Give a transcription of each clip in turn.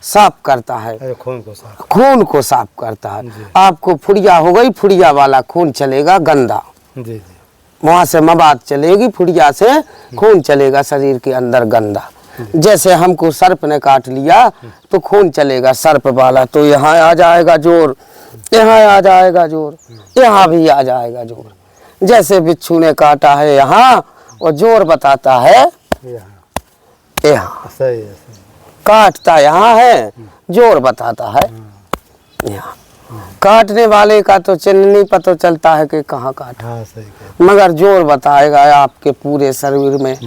साफ करता है, खून को साफ करता है। आपको फुड़िया हो गई, फुड़िया वाला खून चलेगा गंदा, वहां से मवाद चलेगी, फुड़िया से खून चलेगा शरीर के अंदर गंदा। जैसे हमको सर्प ने काट लिया तो खून चलेगा सर्प वाला, तो यहाँ आ जाएगा जोर, यहाँ आ जाएगा जोर, यहाँ भी आ जाएगा जोर। जैसे बिच्छू ने काटा है यहाँ, और जोर बताता है यहाँ, काटता यहाँ है, जोर बताता है यहाँ। काटने वाले का तो चिन्ह नहीं पता चलता है कि कहाँ काटा, मगर जोर बताएगा आपके पूरे शरीर में।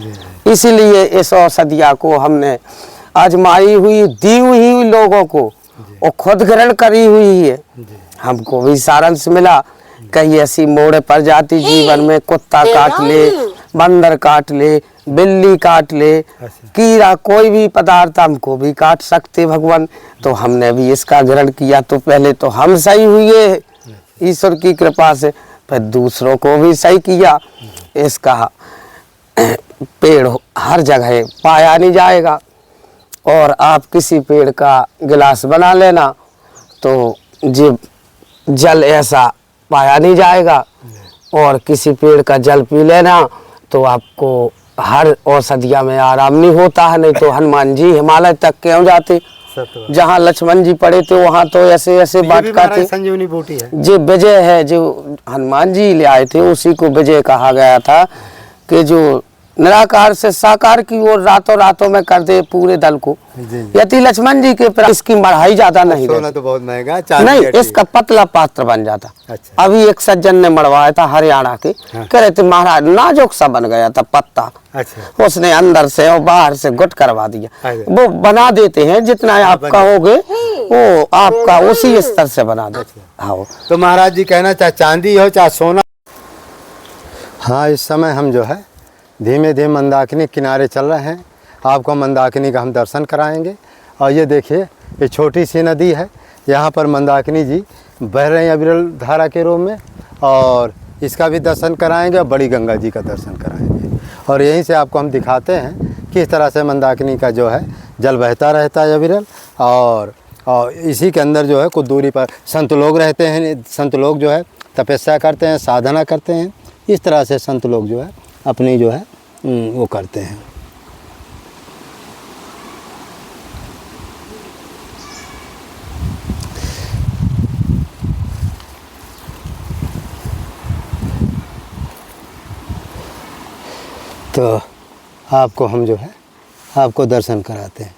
इसीलिए इस औषधिया को हमने आजमाई हुई, दी हुई लोगों को, और खुद ग्रहण करी हुई है। हमको भी सारांश मिला, कहीं ऐसी मोड़ पर जाती जीवन में, कुत्ता काट ले, बंदर काट ले, बिल्ली काट ले, कीड़ा, कोई भी पदार्थ हमको भी काट सकते भगवान। तो हमने भी इसका ग्रहण किया, तो पहले तो हम सही हुए ईश्वर की कृपा से, फिर दूसरों को भी सही किया। इसका पेड़ हर जगह पाया नहीं जाएगा, और आप किसी पेड़ का गिलास बना लेना तो जल ऐसा पाया नहीं जाएगा, और किसी पेड़ का जल पी लेना तो आपको हर औषधिया में आराम नहीं होता है। नहीं तो हनुमान जी हिमालय तक क्यों जाते, जहाँ लक्ष्मण जी पड़े थे वहाँ तो ऐसे ऐसे बात करते। संजीवनी बूटी है, जो विजय है, जो हनुमान जी ले आए थे, उसी को विजय कहा गया था, कि जो निराकार से साकार की ओर रातों रातों में कर दे पूरे दल को। यदि लक्ष्मण जी के इसकी मढ़ाई ज्यादा नहीं सोना तो बहुत महंगा, नहीं, इसका पतला पात्र बन जाता। अच्छा। अभी एक सज्जन ने मढ़वाया था हरियाणा के, कह रहे थे महाराज नाजुक सा बन गया था पत्ता। अच्छा। उसने अंदर से और बाहर से गुट करवा दिया। वो बना देते हैं जितना आप कहोगे वो आपका उसी स्तर से बना देते। हाँ, तो महाराज जी कहना चाहे चांदी हो चाहे सोना। हाँ, इस समय हम जो है धीमे धीमे मंदाकिनी किनारे चल रहे हैं। आपको मंदाकिनी का हम दर्शन कराएंगे। और ये देखिए, ये छोटी सी नदी है, यहाँ पर मंदाकिनी जी बह रहे हैं अविरल धारा के रूप में, और इसका भी दर्शन कराएंगे और बड़ी गंगा जी का दर्शन कराएंगे। और यहीं से आपको हम दिखाते हैं किस तरह से मंदाकिनी का जो है जल बहता रहता है अविरल। और इसी के अंदर जो है कुछ दूरी पर संत लोग रहते हैं। संत लोग जो है तपस्या करते हैं, साधना करते हैं। इस तरह से संत लोग जो है अपनी जो है वो करते हैं। तो आपको हम जो है आपको दर्शन कराते हैं।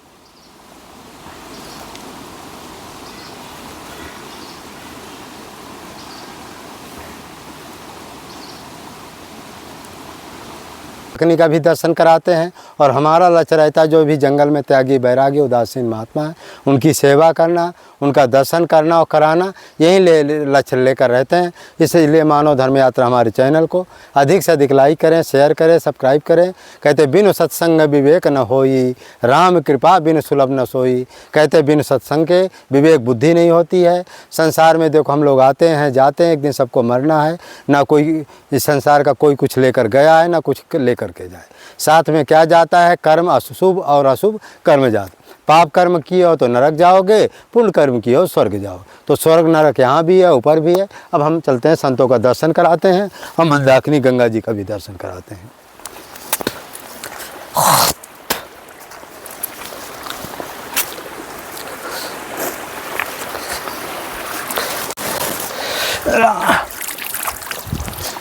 मंदाकिनी का भी दर्शन कराते हैं। और हमारा लक्ष्य रहता है जो भी जंगल में त्यागी बैरागी उदासीन महात्मा है उनकी सेवा करना, उनका दर्शन करना और कराना, यही लक्ष्य लेकर रहते हैं। इसलिए मानव धर्म यात्रा हमारे चैनल को अधिक से अधिक लाइक करें, शेयर करें, सब्सक्राइब करें। कहते बिनु सत्संग विवेक न होई, राम कृपा बिनु सुलभ न सोई। कहते बिनु सत्संग के विवेक बुद्धि नहीं होती है। संसार में देखो हम लोग आते हैं जाते हैं, एक दिन सबको मरना है। ना कोई इस संसार का कोई कुछ लेकर गया है, ना कुछ लेकर के जाए। साथ में क्या जाता है? कर्म, अशुभ और अशुभ कर्म जाता। पाप कर्म किए हो तो नरक जाओगे, पुण्य कर्म किए हो स्वर्ग जाओ। तो स्वर्ग नरक यहाँ भी है, ऊपर भी है। अब हम चलते हैं, संतों का दर्शन कराते हैं, हम मंदाकिनी गंगा जी का भी दर्शन कराते हैं।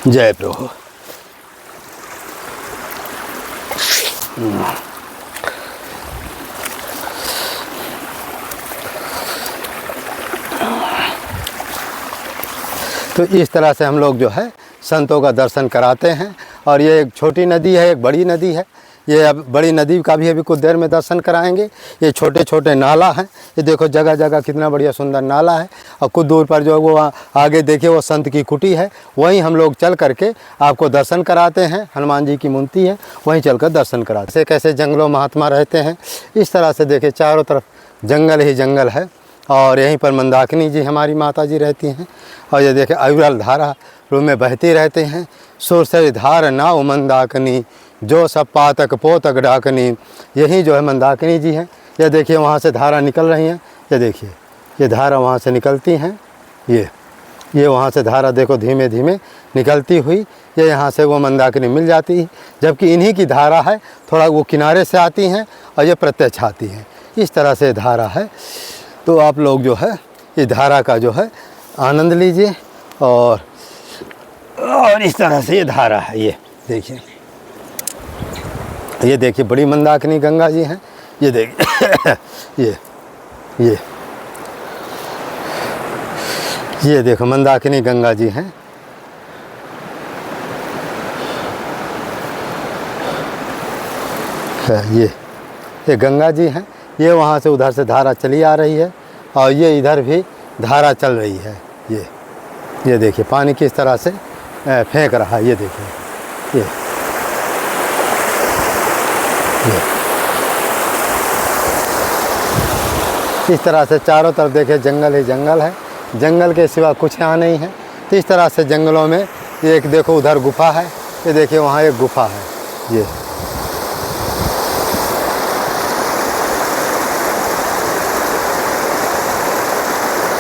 जय प्रभु। तो इस तरह से हम लोग जो है संतों का दर्शन कराते हैं। और ये एक छोटी नदी है, एक बड़ी नदी है। ये अब बड़ी नदी का भी अभी कुछ देर में दर्शन कराएंगे। ये छोटे छोटे नाला हैं, ये देखो जगह जगह कितना बढ़िया सुंदर नाला है। और कुछ दूर पर जो वो आगे देखिए वो संत की कुटी है, वहीं हम लोग चल करके आपको दर्शन कराते हैं। हनुमान जी की मूर्ति है, वहीं चल कर दर्शन कराते हैं। कैसे जंगलों महात्मा रहते हैं, इस तरह से देखिए चारों तरफ जंगल ही जंगल है। और यहीं पर मंदाकिनी जी हमारी माता जी रहती हैं। और ये देखें अविरल धारा रूप में बहती रहते हैं। सुरसरी धार ना मंदाकिनी, जो सब पातक पोतक डाकनी। यही जो है मंदाकिनी जी हैं, ये देखिए वहाँ से धारा निकल रही हैं, ये देखिए ये धारा वहाँ से निकलती हैं, ये वहाँ से धारा देखो धीमे धीमे निकलती हुई ये यहाँ से वो मंदाकिनी मिल जाती है, जबकि इन्हीं की धारा है, थोड़ा वो किनारे से आती हैं और ये प्रत्यक्ष आती हैं। इस तरह से धारा है। तो आप लोग जो है इस धारा का जो है आनंद लीजिए। और इस तरह से ये धारा है, ये देखिए बड़ी मंदाकिनी गंगा जी हैं। ये देखिए ये देखो मंदाकिनी गंगा जी हैं। ये गंगा जी हैं। ये वहाँ से उधर से धारा चली आ रही है और ये इधर भी धारा चल रही है। ये देखिए पानी किस तरह से फेंक रहा है। ये देखिए इस तरह से चारों तरफ देखिए जंगल ही जंगल है, जंगल के सिवा कुछ यहाँ नहीं है। तो इस तरह से जंगलों में ये एक देखो उधर गुफा है, ये देखिए वहाँ एक गुफा है। ये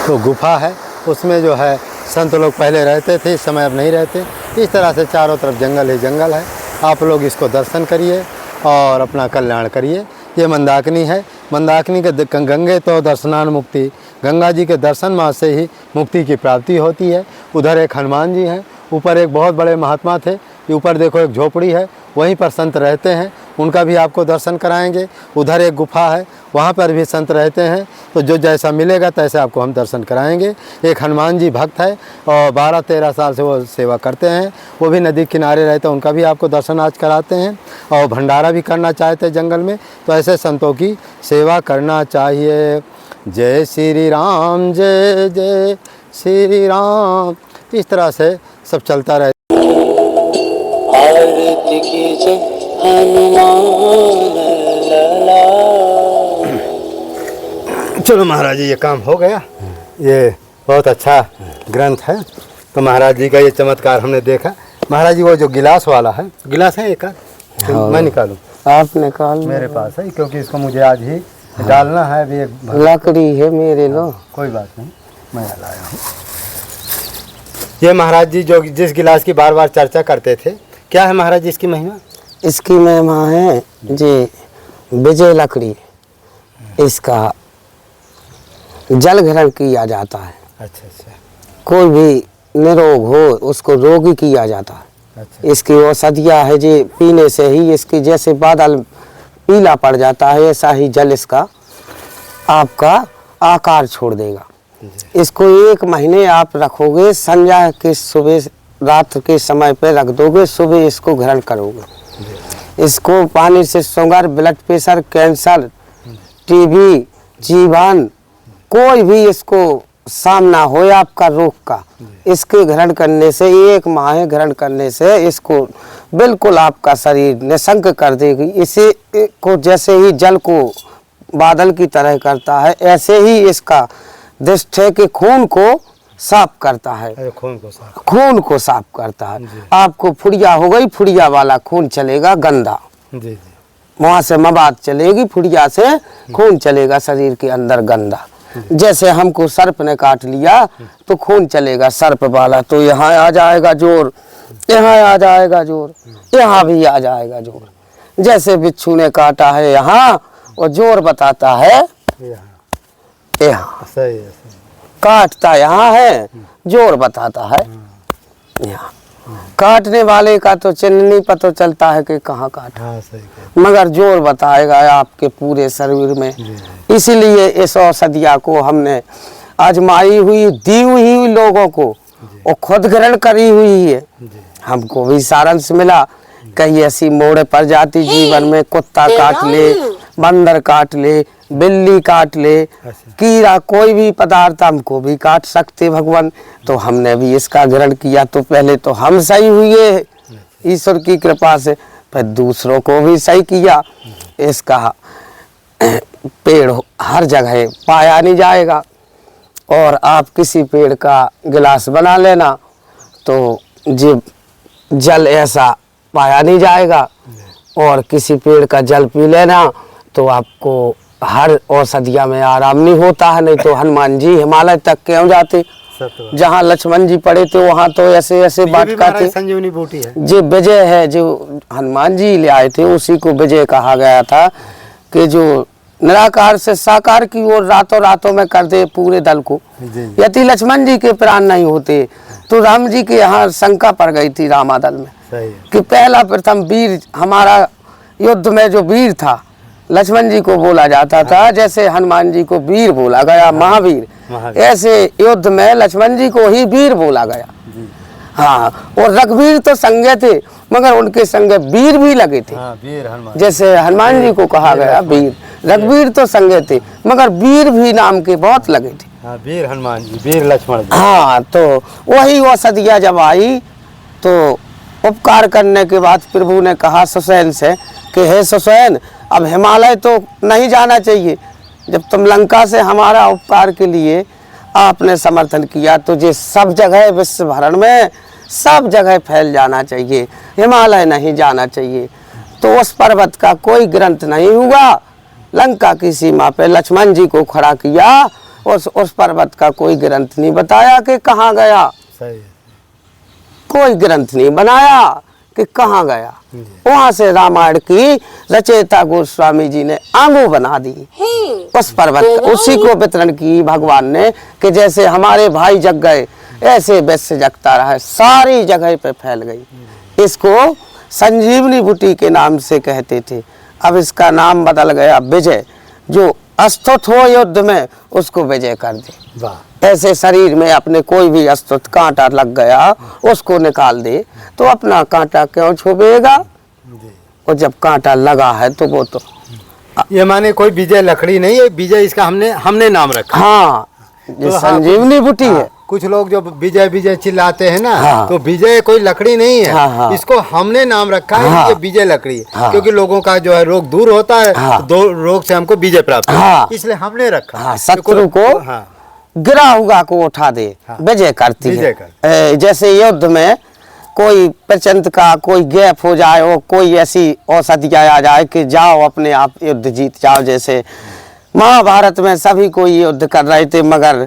तो गुफा है, उसमें जो है संत लोग पहले रहते थे, इस समय अब नहीं रहते। इस तरह से चारों तरफ जंगल ही जंगल है। आप लोग इसको दर्शन करिए और अपना कल्याण करिए। ये मंदाकिनी है। मंदाकिनी के गंगे तो दर्शनान मुक्ति, गंगा जी के दर्शन मात्र से ही मुक्ति की प्राप्ति होती है। उधर एक हनुमान जी हैं, ऊपर एक बहुत बड़े महात्मा थे। ऊपर देखो एक झोपड़ी है, वहीं पर संत रहते हैं, उनका भी आपको दर्शन कराएंगे। उधर एक गुफा है, वहाँ पर भी संत रहते हैं। तो जो जैसा मिलेगा तैसे आपको हम दर्शन कराएंगे। एक हनुमान जी भक्त है और 12-13 साल से वो सेवा करते हैं, वो भी नदी किनारे रहते हैं, उनका भी आपको दर्शन आज कराते हैं। और भंडारा भी करना चाहते हैं जंगल में, तो ऐसे संतों की सेवा करना चाहिए। जय श्री राम, जय जय श्री राम। इस तरह से सब चलता रहे। चलो महाराज जी ये काम हो गया। ये बहुत अच्छा ग्रंथ है। तो महाराज जी का ये चमत्कार हमने देखा। महाराज जी वो जो गिलास वाला है, गिलास है एक मैं निकालूं? आप निकाल। मेरे पास है, क्योंकि इसको मुझे आज ही डालना है। अभी एक लकड़ी है मेरे लो। कोई बात नहीं, मैं लाया हूँ। ये महाराज जी जो जिस गिलास की बार बार चर्चा करते थे, क्या है महाराज जी इसकी महिमा? इसकी महिमा है जी विजय लकड़ी, इसका जल ग्रहण किया जाता है। अच्छा अच्छा। कोई भी निरोग हो उसको रोगी किया जाता है। अच्छा। इसकी औषधियाँ है जी, पीने से ही इसकी जैसे बादल पीला पड़ जाता है, ऐसा ही जल इसका आपका आकार छोड़ देगा। इसको 1 महीने आप रखोगे, संध्या के सुबह रात के समय पे रख दोगे, सुबह इसको ग्रहण करोगे। इसको पानी से sugar, blood pressure, cancer, TB, जीवन, कोई भी इसको सामना हो आपका रोग का, इसके ग्रहण करने से 1 माह ग्रहण करने से इसको बिल्कुल आपका शरीर निशंक कर देगी। इसी को जैसे ही जल को बादल की तरह करता है, ऐसे ही इसका दृष्ट है कि खून को साफ करता है। खून को साफ करता है। आपको फुड़िया हो गई, फुड़िया वाला खून चलेगा गंदा, जी। वहाँ से मवाद चलेगी, फुड़िया से खून चलेगा शरीर के अंदर गंदा। जैसे हमको सर्प ने काट लिया तो खून चलेगा सर्प वाला, तो यहाँ आ जाएगा जोर, यहाँ आ जाएगा जोर, यहाँ भी आ जाएगा जोर। जैसे बिच्छू ने काटा है यहाँ, वो जोर बताता है यहाँ, सही है। काटता यहाँ है, जोर बताता है यहाँ। काटने वाले का तो चिन्ह नहीं पता चलता है कि कहाँ काटा, मगर जोर बताएगा आपके पूरे शरीर में। इसीलिए इस औषधिया को हमने आजमाई हुई, दी हुई लोगों को, और खुद ग्रहण करी हुई है। हमको भी सारांश मिला। कहीं ऐसी मोड़ पर जाती जीवन में, कुत्ता काट ले, बंदर काट ले, बिल्ली काट ले, कीड़ा, कोई भी पदार्थ हमको भी काट सकते भगवान। तो हमने भी इसका ग्रहण किया, तो पहले तो हम सही हुए ईश्वर की कृपा से, फिर दूसरों को भी सही किया। इसका पेड़ हर जगह पाया नहीं जाएगा, और आप किसी पेड़ का गिलास बना लेना तो जी जल ऐसा पाया नहीं जाएगा, और किसी पेड़ का जल पी लेना तो आपको हर औषधिया में आराम नहीं होता है, नहीं तो हनुमान जी हिमालय तक क्यों जाते। जहाँ लक्ष्मण जी पड़े थे वहाँ तो ऐसे ऐसे बात करते। संजीवनी बूटी है जो विजय है, जो हनुमान जी ले आए थे उसी को विजय कहा गया था, कि जो निराकार से साकार की ओर रातों रातों में कर दे पूरे दल को। यदि लक्ष्मण जी के प्राण नहीं होते तो राम जी के यहाँ शंका पड़ गई थी रामा दल में, कि पहला प्रथम वीर हमारा युद्ध में जो वीर था लक्ष्मण जी को बोला जाता था, जैसे हनुमान जी को वीर बोला गया महावीर, ऐसे युद्ध में लक्ष्मण जी को ही वीर बोला गया। हाँ, और रघुवीर तो संगे थे मगर उनके संगे वीर भी लगे थे। वीर हनुमान, जैसे हनुमान जी को कहा गया वीर, रघुवीर तो संगे थे मगर वीर भी नाम के बहुत लगे थे। वीर हनुमान जी, वीर लक्ष्मण जी। हाँ, तो वही औषधिया जब आई तो उपकार करने के बाद प्रभु ने कहा सुसैन से कि हे सुसैन, अब हिमालय तो नहीं जाना चाहिए, जब तुम लंका से हमारा उपकार के लिए आपने समर्थन किया तो ये सब जगह विश्व भरण में सब जगह फैल जाना चाहिए, हिमालय नहीं जाना चाहिए। तो उस पर्वत का कोई ग्रंथ नहीं हुआ, लंका की सीमा पे लक्ष्मण जी को खड़ा किया, उस पर्वत का कोई ग्रंथ नहीं बताया कि कहाँ गया। सही, कोई ग्रंथ नहीं बनाया कि कहाँ गया। वहां से रामायण की रचयिता गोस्वामी जी ने आंगू बना दी उस पर्वत, उसी को वितरण की भगवान ने, कि जैसे हमारे भाई जग गए ऐसे वैसे जगता रहा, सारी जगह पे फैल गई। इसको संजीवनी बूटी के नाम से कहते थे, अब इसका नाम बदल गया विजय। जो अस्तुत हो युद्ध में उसको विजय कर दे। ऐसे शरीर में अपने कोई भी अस्तुत कांटा लग गया उसको निकाल दे तो अपना कांटा क्यों छुपेगा। और जब कांटा लगा है तो वो तो ये माने कोई विजय लकड़ी नहीं है, विजय इसका हमने नाम रखा। हाँ, ये संजीवनी बूटी है। कुछ लोग जो विजय विजय चिल्लाते हैं ना, तो विजय कोई लकड़ी नहीं है, इसको हमने नाम रखा है, ये विजय लकड़ी है। क्योंकि लोगों का जो है रोग दूर होता है, दो रोग से हमको विजय प्राप्त होता है, इसलिए हमने रखा। शत्रु को गिरा हुआ को उठा दे, विजय करती है। जैसे युद्ध में कोई प्रचंड का कोई गैप हो जाए और कोई ऐसी औषधि आ जाए कि जाओ अपने आप युद्ध जीत जाओ। जैसे महाभारत में सभी कोई युद्ध कर रहे थे मगर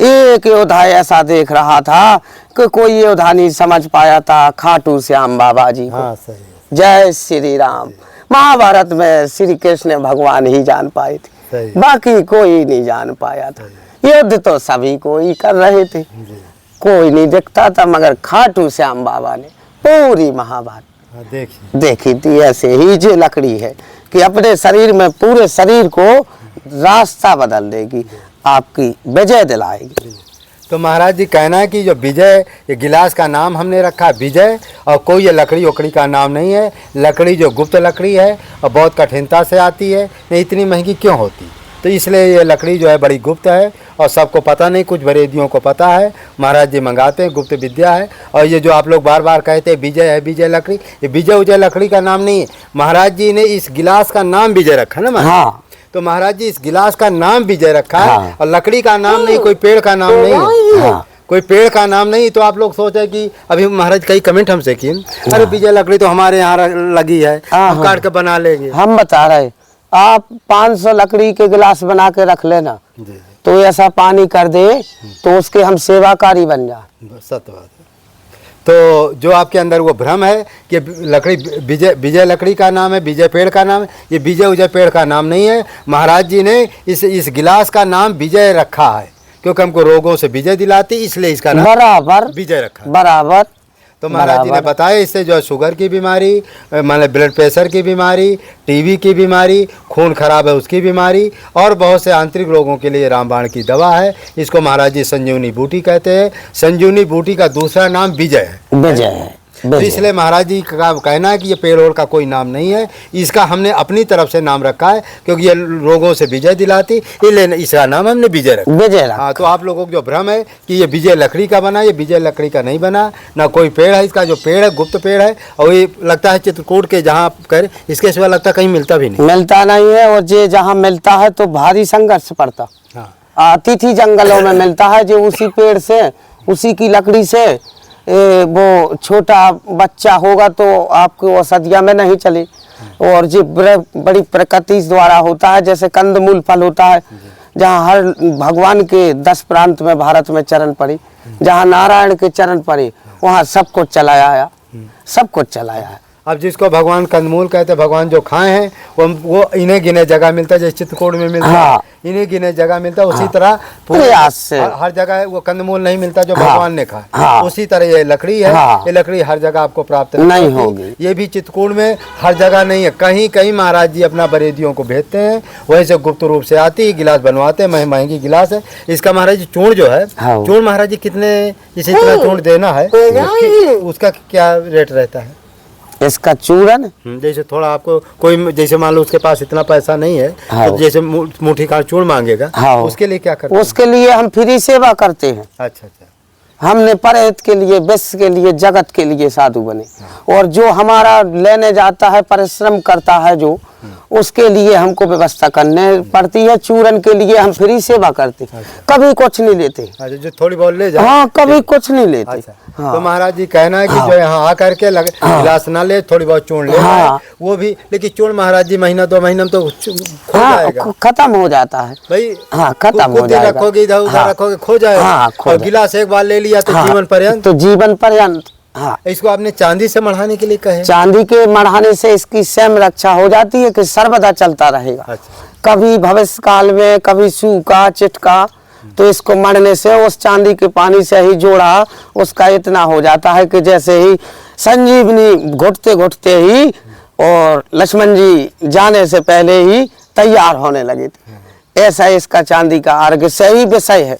एक योद्धा ऐसा देख रहा था कि कोई योद्धा नहीं समझ पाया था, खाटू श्याम बाबा जी को। जय श्री राम। महाभारत में श्री कृष्ण भगवान ही जान पाए थे, बाकी कोई नहीं जान पाया था। युद्ध तो सभी को ही कर रहे थे, कोई नहीं दिखता था, मगर खाटू श्याम बाबा ने पूरी महाभारत देखी थी। ऐसे ही जो लकड़ी है कि अपने शरीर में पूरे शरीर को रास्ता बदल देगी, आपकी विजय दिलाएगी। तो महाराज जी कहना है कि जो विजय, ये गिलास का नाम हमने रखा विजय, और कोई ये लकड़ी ओकड़ी का नाम नहीं है। लकड़ी जो गुप्त लकड़ी है और बहुत कठिनता से आती है, नहीं इतनी महंगी क्यों होती, तो इसलिए ये लकड़ी जो है बड़ी गुप्त है और सबको पता नहीं, कुछ वरेदियों को पता है, महाराज जी मंगाते हैं, गुप्त विद्या है। और ये जो आप लोग बार बार कहते हैं विजय है विजय लकड़ी, ये विजय उजय लकड़ी का नाम नहीं है। महाराज जी ने इस गिलास का नाम विजय रखा ना महाराज। तो महाराज जी इस गिलास का नाम विजय रखा है और लकड़ी का नाम नहीं, कोई पेड़ का नाम नहीं है, कोई पेड़ का नाम नहीं। तो आप लोग सोचे कि अभी महाराज कई कमेंट हमसे किए, अरे विजय लकड़ी तो हमारे यहाँ लगी है, हम काट के बना लेंगे। हम बता रहे, आप 500 लकड़ी के गिलास बना के रख लेना, तो ऐसा पानी कर दे तो उसके हम सेवाकारी बन जाए। सत्य बात है। तो जो आपके अंदर वो भ्रम है कि लकड़ी विजय लकड़ी का नाम है, विजय पेड़ का नाम है, ये विजय उजय पेड़ का नाम नहीं है। महाराज जी ने इस गिलास का नाम विजय रखा है क्योंकि हमको रोगों से विजय दिलाती, इसलिए इसका नाम बराबर विजय रखा बराबर। तो महाराज जी ने बताया इससे जो है शुगर की बीमारी, मतलब ब्लड प्रेशर की बीमारी, टीबी की बीमारी, खून खराब है उसकी बीमारी, और बहुत से आंतरिक रोगों के लिए रामबाण की दवा है। इसको महाराज जी संजीवनी बूटी कहते हैं। संजीवनी बूटी का दूसरा नाम विजय है। विजय है। तो इसलिए महाराज जी का कहना है कि ये पेड़ ओड़ का कोई नाम नहीं है, इसका हमने अपनी तरफ से नाम रखा है क्योंकि ये रोगों से विजय दिलाती, इसलिए इसका नाम हमने विजय रखा। विजय रखा। हाँ, तो आप लोगों को जो भ्रम है कि ये विजय लकड़ी का बना, ये विजय लकड़ी का नहीं बना, ना कोई पेड़ है। इसका जो पेड़ है गुप्त पेड़ है और ये लगता है चित्रकूट के जहाँ आप करें, इसके सिवा लगता कहीं मिलता भी नहीं, मिलता नहीं है। और ये जहाँ मिलता है तो भारी संघर्ष पड़ता, अतिथि जंगलों में मिलता है, जो उसी पेड़ से उसी की लकड़ी से वो छोटा बच्चा होगा तो आपको औषधिया में नहीं चले, और ये बड़ी प्रकृति द्वारा होता है। जैसे कंदमूल फल होता है, जहाँ हर भगवान के 10 प्रांत में भारत में चरण पड़ी, जहाँ नारायण के चरण पड़े वहाँ सब कुछ चलाया आया, सब कुछ चलाया है। अब जिसको भगवान कंदमूल कहते हैं, भगवान जो खाए हैं वो इन्हें गिने जगह मिलता है, जैसे चित्रकूट में मिलता है इन्हें गिने जगह मिलता है। उसी तरह प्रयास से हर जगह वो कंदमूल नहीं मिलता जो भगवान ने खाया। उसी तरह ये लकड़ी है, ये लकड़ी हर जगह आपको प्राप्त नहीं होगी। ये भी चित्रकूट में हर जगह नहीं है, कहीं कहीं महाराज जी अपना बरेदियों को भेजते हैं, वहीं से गुप्त रूप से आती है, गिलास बनवाते हैं, महंगी गिलास है। इसका महाराज जी चूर्ण जो है, चूर्ण महाराज जी कितने, जैसे इतना चूर्ण देना है उसका क्या रेट रहता है? इसका चूरन जैसे थोड़ा आपको कोई, जैसे मान लो उसके पास इतना पैसा नहीं है तो जैसे मुट्ठी का चूर्ण मांगेगा, उसके लिए क्या करते हैं? उसके लिए हम फ्री सेवा करते हैं। अच्छा अच्छा। हमने परहित के लिए, विश्व के लिए, जगत के लिए साधु बने। और जो हमारा लेने जाता है, परिश्रम करता है जो, उसके लिए हमको व्यवस्था करने पड़ती है। चूरन के लिए हम फ्री सेवा करते, कभी कुछ नहीं लेते। जो थोड़ी बहुत ले जाए, हाँ, कभी कुछ नहीं लेते। तो महाराज जी कहना है कि जो यहाँ आकर के गिलास ना ले, थोड़ी बहुत चूर्ण ले वो भी, लेकिन चूर्ण महाराज जी महीना 2 महीने में तो खो जाएगा, खत्म हो जाता है भाई। हाँ, खत्म हो जाएगा। रखोगे इधर उधर रखोगे खो जाएगा। और गिलास एक बार ले लिया तो जीवन पर्यंत, तो जीवन पर्यंत। हाँ, इसको आपने चांदी से मढ़ाने के लिए कहे? चांदी के मढ़ाने से इसकी स्वयं रक्षा हो जाती है कि सर्वदा चलता रहेगा। अच्छा। कभी भविष्य काल में कभी सूखा चिटका तो इसको मढ़ने से उस चांदी के पानी से ही जोड़ा उसका इतना हो जाता है कि जैसे ही संजीवनी घुटते घुटते ही और लक्ष्मण जी जाने से पहले ही तैयार होने लगे थे। ऐसा इसका चांदी का अर्घ सही विषय है,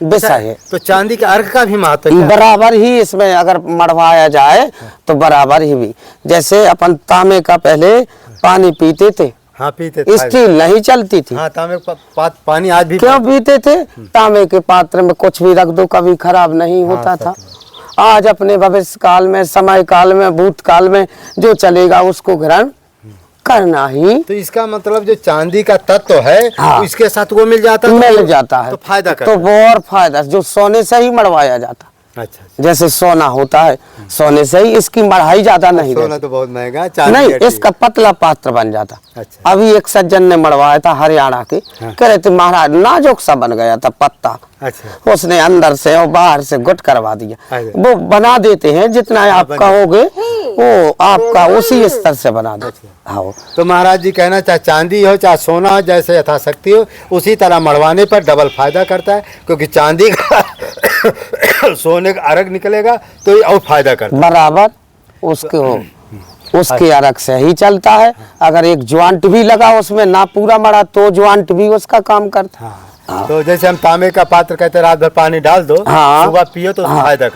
विषय है। तो चांदी के अर्घ का भी महत्व है बराबर ही इसमें अगर मढ़वाया जाए तो बराबर ही भी। जैसे अपन तांबे का पहले पानी पीते थे, हाँ पीते थे, स्टील नहीं चलती थी। हाँ, तांबे पानी आज भी क्यों पीते थे? तांबे के पात्र में कुछ भी रख दो कभी खराब नहीं होता था। आज अपने भविष्य काल में, समय काल में, भूतकाल में जो चलेगा उसको ग्रहण करना ही। तो इसका मतलब जो चांदी का तत्व है इसके साथ वो मिल जाता है तो फायदा करता तो वो और फायदा, जो सोने से ही मढ़वाया जाता। अच्छा। जैसे सोना होता है, सोने से ही इसकी मढ़ाई ज्यादा नहीं। सोना तो बहुत महंगा, नहीं, इसका पतला पात्र बन जाता। अच्छा। अभी एक सज्जन ने मढ़वाया था हरियाणा के, कह रहे थे महाराज नाजुक सा बन गया था पत्ता। अच्छा। उसने अंदर से और बाहर से गुट करवा दिया। वो बना देते हैं, जितना आप कहोगे वो आपका उसी स्तर से बना देते। हाँ, तो महाराज जी कहना चाहे चांदी हो चाहे सोना हो, जैसे यथाशक्ति हो उसी तरह मढ़वाने पर डबल फायदा करता है, क्योंकि चांदी का सोने का अर्घ निकलेगा तो ये और फायदा करता है। बराबर उसके अर्घ से ही चलता है। अगर एक ज्वाइंट भी लगा उसमें ना पूरा मड़ा तो ज्वाइंट भी उसका काम करता है। तो जैसे हम तांबे का पात्र कहते हैं, रात भर पानी डाल दो, सुबह पियो तो फायदा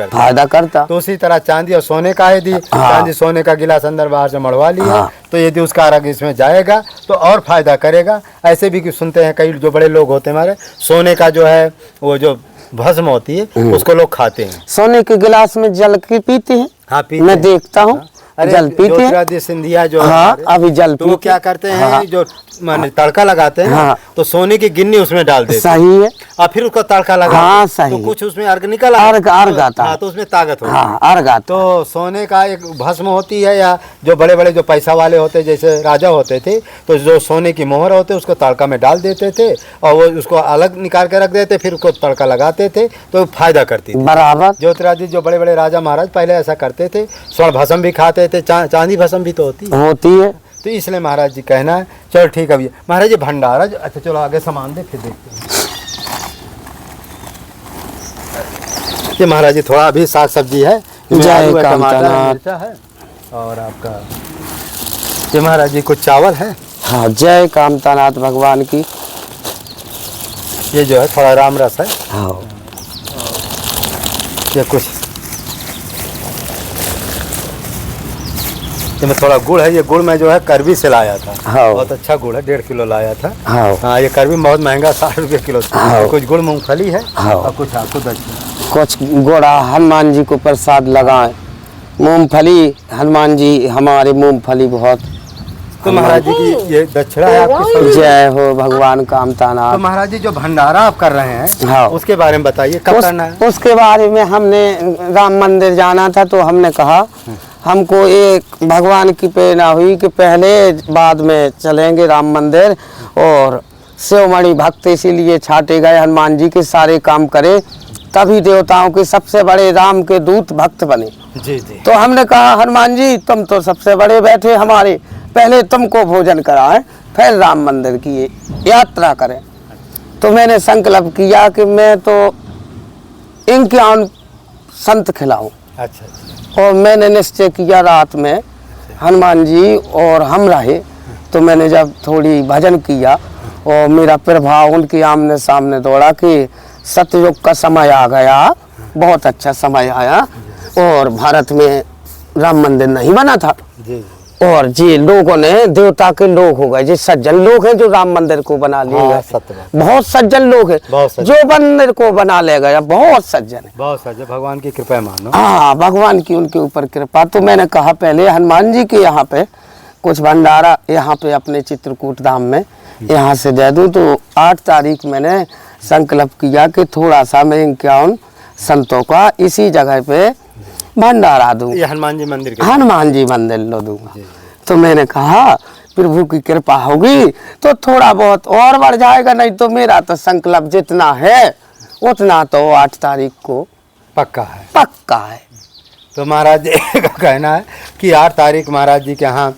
करता। तो उसी तरह चांदी और सोने का यदि चांदी सोने का गिलास अंदर बाहर से मढ़वा लिया तो यदि उसका अर्घ इसमें जाएगा तो और फायदा करेगा। ऐसे भी सुनते हैं कई जो बड़े लोग होते हैं हमारे, सोने का जो है वो जो भस्म होती है उसको लोग खाते हैं। सोने के गिलास में जल के पीते हैं। हाँ, पीते मैं देखता हूँ जल पीते हैं। सिंधिया जो अभी जल तो वो क्या करते हैं, जो माने तड़का लगाते हैं तो सोने की गिन्नी उसमें डाल देते हैं। सही है। और फिर उसको तड़का लगा सही तो कुछ उसमें अर्घ निकल अर्घ आता है तो उसमें ताकत होती है। अर्घ आता। तो सोने का एक भस्म होती है, या जो बड़े बड़े जो पैसा वाले होते जैसे राजा होते थे तो जो सोने की मोहर होते उसको तड़का में डाल देते थे और वो उसको अलग निकाल के रख देते, फिर उसको तड़का लगाते थे तो फायदा करती थी। बराबर। ज्योतिरादित्य जो बड़े बड़े राजा महाराज पहले ऐसा करते थे, स्वर्ण भस्म भी खाते थे, चांदी भस्म भी तो होती है। तो इसलिए महाराज जी कहना है। चलो ठीक है भैया। महाराज जी भंडारा, अच्छा चलो आगे सामान दे फिर देखते हैं। ये महाराज जी थोड़ा अभी साग सब्जी है, टमाटर मिर्चा है और आपका ये महाराज जी कुछ चावल है। हाँ, जय कामतानाथ भगवान की। ये जो है थोड़ा राम रस है। हाँ, ये कुछ ये में थोड़ा गुड़ है। ये गुड़ में जो है करवी से लाया था। बहुत अच्छा गुड़ है, 1.5 किलो लाया था। हाँ, ये करवी बहुत महंगा, 60 रुपये किलो। कुछ गुड़ मूंगफली है और कुछ आपको कुछ गुड़ा हनुमान जी को प्रसाद लगाए। मूंगफली हनुमान जी हमारे मूंगफली बहुत। तो महाराज जी की ये दक्षिणा है आपकी। जय हो भगवान कामतानाथ। तो महाराज जी जो भंडारा आप कर रहे हैं उसके बारे में बताइए, कब करना है? उसके बारे में हमने राम मंदिर जाना था तो हमने कहा हमको एक भगवान की प्रेरणा हुई कि पहले बाद में चलेंगे राम मंदिर, और शिवमणि भक्त इसीलिए छाटे गए हनुमान जी के सारे काम करे, तभी देवताओं के सबसे बड़े राम के दूत भक्त बने। जी जी। तो हमने कहा हनुमान जी तुम तो सबसे बड़े बैठे हमारे, पहले तुमको भोजन कराएं फिर राम मंदिर की यात्रा करें। तो मैंने संकल्प किया कि मैं तो इनके संत खिलाऊं। अच्छा। और मैंने निश्चय किया रात में हनुमान जी और हम रहे, तो मैंने जब थोड़ी भजन किया और मेरा प्रभाव उनके आमने सामने दौड़ा कि सतयुग का समय आ गया, बहुत अच्छा समय आया, और भारत में राम मंदिर नहीं बना था। जी। और जी लोगों ने देवता के लोग हो गए, जो सज्जन लोग हैं जो राम मंदिर को बना लिए हाँ, गए, बहुत सज्जन लोग हैं जो मंदिर को बना ले गया, बहुत सज्जन है, बहुत सज्जन, भगवान की कृपा मानो। हाँ भगवान की उनके ऊपर कृपा। तो मैंने कहा पहले हनुमान जी के यहाँ पे कुछ भंडारा यहाँ पे अपने चित्रकूट धाम में यहाँ से दे दूँ। तो 8 तारीख मैंने संकल्प किया कि थोड़ा सा मैं इक्यावन संतों का इसी जगह पे भंडारा दूँ, ये हनुमान जी मंदिर के हनुमान जी मंदिर लो दूंगा। तो मैंने कहा प्रभु की कृपा होगी तो थोड़ा बहुत और बढ़ जाएगा, नहीं तो मेरा तो संकल्प जितना है उतना तो 8 तारीख को पक्का है। तो महाराज जी का कहना है कि 8 तारीख महाराज जी के यहाँ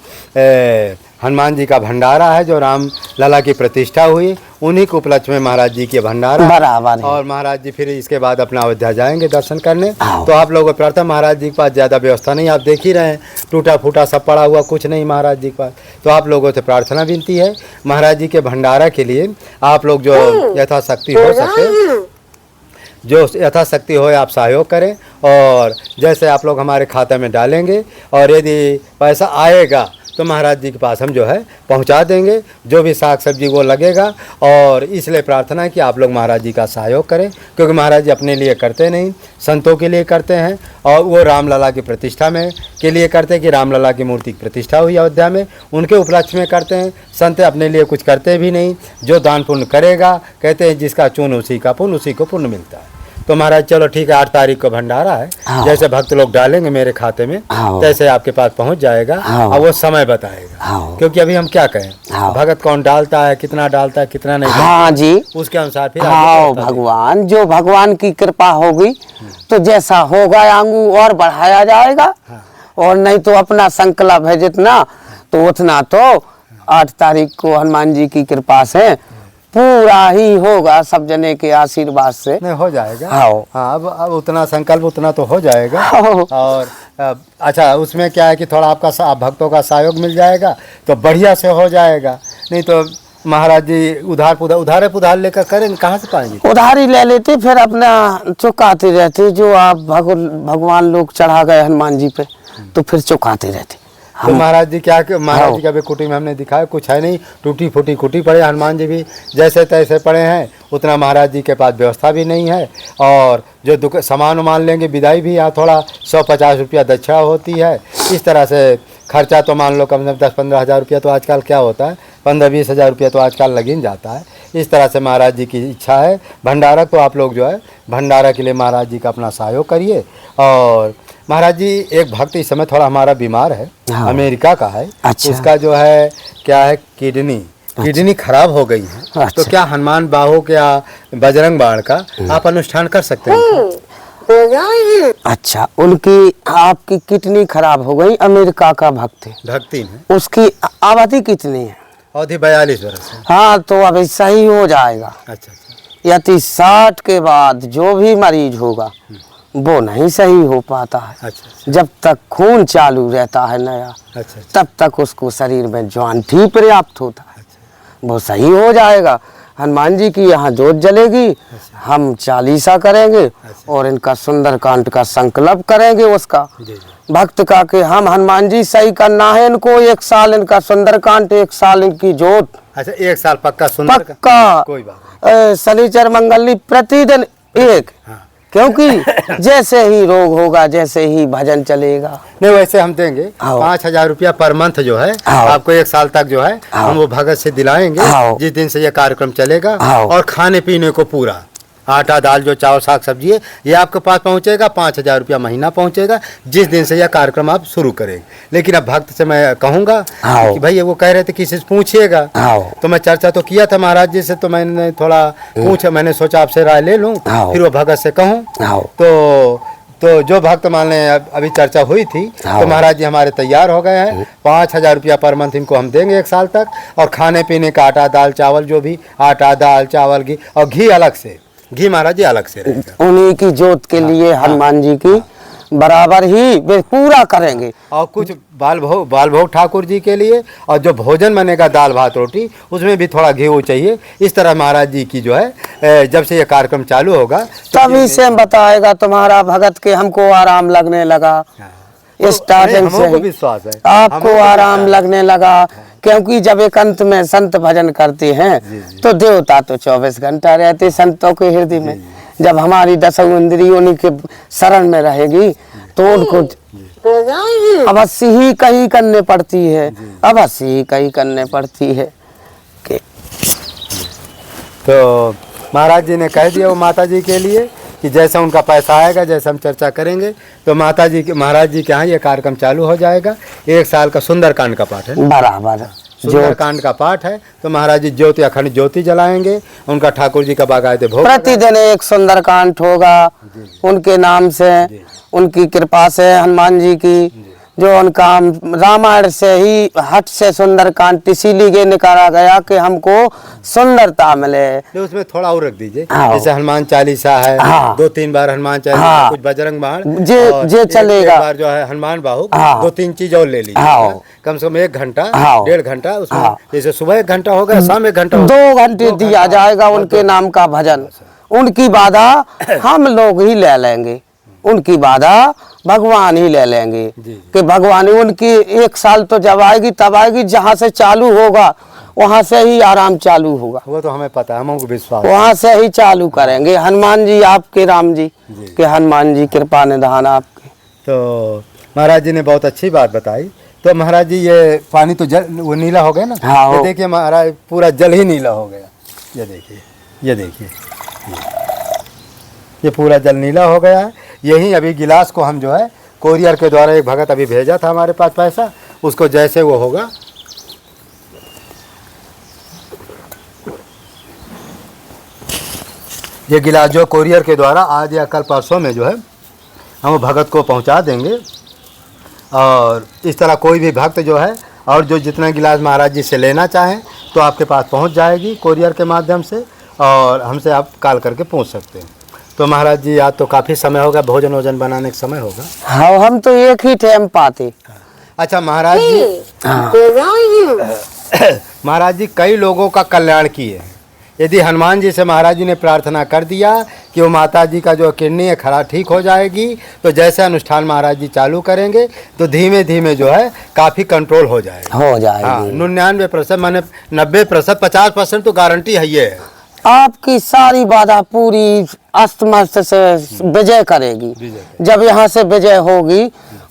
हनुमान जी का भंडारा है, जो राम लला की प्रतिष्ठा हुई, उन्हीं के उपलक्ष्य में महाराज जी के भंडारा बराबर है। और महाराज जी फिर इसके बाद अपना अयोध्या जाएंगे दर्शन करने। तो आप लोगों को प्रार्थना, महाराज जी के पास ज़्यादा व्यवस्था नहीं, आप देख ही रहे हैं, टूटा फूटा सब पड़ा हुआ, कुछ नहीं महाराज जी के पास। तो आप लोगों से प्रार्थना विनती है महाराज जी के भंडारा के लिए आप लोग जो यथाशक्ति हो सके, जो यथाशक्ति हो आप सहयोग करें, और जैसे आप लोग हमारे खाते में डालेंगे और यदि पैसा आएगा तो महाराज जी के पास हम जो है पहुंचा देंगे, जो भी साग सब्जी वो लगेगा। और इसलिए प्रार्थना है कि आप लोग महाराज जी का सहयोग करें, क्योंकि महाराज जी अपने लिए करते नहीं, संतों के लिए करते हैं, और वो रामलला की प्रतिष्ठा में के लिए करते हैं कि रामलला की मूर्ति की प्रतिष्ठा हुई अयोध्या में, उनके उपलक्ष्य में करते हैं। संत अपने लिए कुछ करते भी नहीं, जो दान पुण्य करेगा, कहते हैं जिसका चून उसी का पुण्य, उसी को पुण्य मिलता है। तो महाराज चलो ठीक है, 8 तारीख को भंडारा है, जैसे भक्त लोग डालेंगे मेरे खाते में तैसे आपके पास पहुंच जाएगा, और वो समय बताएगा, क्योंकि अभी हम क्या कहें, भगत कौन डालता है, कितना डालता है, कितना नहीं, हाँ जी, उसके अनुसार फिर भगवान जो भगवान की कृपा होगी तो जैसा होगा आंगू और बढ़ाया जाएगा, और नहीं तो अपना संकल्प है जितना तो उतना तो 8 तारीख को हनुमान जी की कृपा से पूरा ही होगा, सब जने के आशीर्वाद से नहीं हो जाएगा। हाँ अब उतना संकल्प उतना तो हो जाएगा। और अच्छा उसमें क्या है कि थोड़ा आपका भक्तों का सहयोग मिल जाएगा तो बढ़िया से हो जाएगा, नहीं तो महाराज जी उधार पुधार लेकर करेंगे, कहाँ से पाएंगे? उधारी ले लेते फिर अपना चुकाते रहते, जो आप भगवान लोग चढ़ा गए हनुमान जी पे तो फिर चुकाते रहते। तो महाराज जी क्या, महाराज जी का भी कुटी में हमने दिखाया, कुछ है नहीं, टूटी फूटी कुटी पड़े, हनुमान जी भी जैसे तैसे पड़े हैं, उतना महाराज जी के पास व्यवस्था भी नहीं है। और जो सामान उमान लेंगे विदाई भी यहाँ थोड़ा 150 रुपया दक्षिणा होती है, इस तरह से खर्चा तो मान लो कम से कम 10-15 हज़ार रुपया तो आजकल क्या होता है, 15-20 हज़ार रुपया तो आजकल लग ही जाता है। इस तरह से महाराज जी की इच्छा है भंडारा, तो आप लोग जो है भंडारा के लिए महाराज जी का अपना सहयोग करिए। और महाराज जी एक भक्त इस समय थोड़ा हमारा बीमार है, अमेरिका का है। अच्छा। उसका जो है क्या है किडनी खराब हो गई है। अच्छा। तो क्या हनुमान बाहु क्या बजरंग बाण का आप अनुष्ठान कर सकते हैं? अच्छा, उनकी आपकी किडनी खराब हो गई, अमेरिका का भक्ति है, उसकी आबादी कितनी है? अवधि 42 वर्ष है। हाँ तो अब सही हो जाएगा। अच्छा। यदि 60 के बाद जो भी मरीज होगा वो नहीं सही हो पाता है। अच्छा। जब तक खून चालू रहता है नया, अच्छा। तब तक उसको शरीर में ज्वान ही पर्याप्त होता है। अच्छा। वो सही हो जाएगा। हनुमान जी की यहाँ जोत जलेगी। अच्छा। हम चालीसा करेंगे। अच्छा। और इनका सुंदरकांड का संकल्प करेंगे उसका। जी। भक्त का कि हम हनुमान जी सही करना है इनको, 1 साल इनका सुंदरकांड, 1 साल इनकी जोत। अच्छा 1 साल पक्का पक्का, कोई बात शनिचर मंगल प्रतिदिन 1। हाँ। क्योंकि जैसे ही रोग होगा जैसे ही भजन चलेगा। नहीं वैसे हम देंगे 5,000 रुपया पर मंथ जो है आपको 1 साल तक जो है हम वो भगत से दिलाएंगे जिस दिन से ये कार्यक्रम चलेगा। और खाने पीने को पूरा आटा दाल जो चावल साग सब्जी है ये आपके पास पहुंचेगा। 5,000 रुपया महीना पहुंचेगा जिस दिन से यह कार्यक्रम आप शुरू करेंगे। लेकिन अब भक्त से मैं कहूँगा कि भाई वो कह रहे थे किसी से पूछिएगा, तो मैं चर्चा तो किया था महाराज जी से, तो मैंने थोड़ा पूछा, मैंने सोचा आपसे राय ले लूँ, फिर वो भगत से कहूँ। तो जो भक्त मान लें अभी चर्चा हुई थी, तो महाराज जी हमारे तैयार हो गए हैं। 5,000 रुपया पर मंथ इनको हम देंगे 1 साल तक, और खाने पीने का आटा दाल चावल जो भी आटा दाल चावल घी, और घी अलग से, घी महाराज जी अलग से रहेगा। उन्हीं की जोत के लिए हनुमान जी की बराबर ही वे पूरा करेंगे। और कुछ बाल भोग ठाकुर जी के लिए, और जो भोजन बनेगा दाल भात रोटी उसमें भी थोड़ा घी चाहिए। इस तरह महाराज जी की जो है जब से ये कार्यक्रम चालू होगा तभी से बताएगा तुम्हारा भगत के हमको आराम लगने लगा। स्टार्टिंग से विश्वास है आपको आराम लगने लगा, क्योंकि जब एकांत में संत भजन करते हैं तो देवता तो 24 घंटा रहते संतों के हृदय में। जब हमारी 10 इंद्रियों उन्हीं के शरण में रहेगी तो उनको अवश्य ही कहीं करने पड़ती है, अवश्य ही कहीं करने पड़ती है। तो महाराज जी ने कह दिया वो माता जी के लिए कि जैसा उनका पैसा आएगा, जैसे हम चर्चा करेंगे, तो माता जी के महाराज जी के यहाँ ये कार्यक्रम चालू हो जाएगा। 1 साल का सुंदरकांड का पाठ है, बराबर सुंदरकांड का पाठ है। तो महाराज जी ज्योति अखंड ज्योति जलाएंगे, उनका ठाकुर जी का बाकायदे भोग प्रतिदिन एक सुंदरकांड होगा उनके नाम से, उनकी कृपा से, हनुमान जी की जो उनका रामायण से ही हट से सुंदरकांड इसीलिए निकाला गया कि हमको सुंदरता मिले। तो उसमें थोड़ा और रख दीजिए, जैसे हनुमान चालीसा है, 2-3 बार हनुमान चालीसा, कुछ बजरंग बाण जे चलेगा, एक बार जो है हनुमान बाहु, 2-3 चीज और ले लीजिए। कम से कम 1 घंटा 1.5 घंटा उसमें, जैसे सुबह 1 घंटा होगा, शाम 1 घंटा, 2 घंटे दिया जाएगा उनके नाम का भजन। उनकी बाधा हम लोग ही ले लेंगे, उनकी बाधा भगवान ही ले लेंगे कि भगवान उनकी 1 साल तो जब आएगी तब आएगी, जहाँ से चालू होगा वहाँ से ही आराम चालू होगा। वो तो हमें पता है, हमको विश्वास, वहाँ से ही चालू करेंगे। हनुमान जी आपके, राम जी के, हनुमान जी कृपा निधान आपके। तो महाराज जी ने बहुत अच्छी बात बताई। तो महाराज जी ये पानी तो जल वो नीला हो गया ना, हाँ, देखिए महाराज पूरा जल ही नीला हो गया। ये देखिए, ये देखिए, ये पूरा जल नीला हो गया है। यही अभी गिलास को हम जो है कोरियर के द्वारा, एक भगत अभी भेजा था हमारे पास पैसा, उसको जैसे वो होगा ये गिलास जो कोरियर के द्वारा आज या कल परसों में जो है हम भगत को पहुंचा देंगे। और इस तरह कोई भी भक्त जो है और जो जितना गिलास महाराज जी से लेना चाहें तो आपके पास पहुंच जाएगी कोरियर के माध्यम से, और हमसे आप कॉल करके पूछ सकते हैं। तो महाराज जी आज तो काफ़ी समय होगा, भोजन वोजन बनाने का समय होगा। हाँ, हम तो एक ही टाइम पाते। अच्छा महाराज जी, महाराज जी कई लोगों का कल्याण किए हैं। यदि हनुमान जी से महाराज जी ने प्रार्थना कर दिया कि वो माता जी का जो किडनी है खराब ठीक हो जाएगी, तो जैसे अनुष्ठान महाराज जी चालू करेंगे तो धीमे धीमे जो है काफ़ी कंट्रोल हो जाएगा। हो जाएगा। हाँ, 99% माने 90%, 50% तो गारंटी है ये है। आपकी सारी बाधा पूरी अस्त-मस्त से विजय करेगी। जब यहाँ से विजय होगी,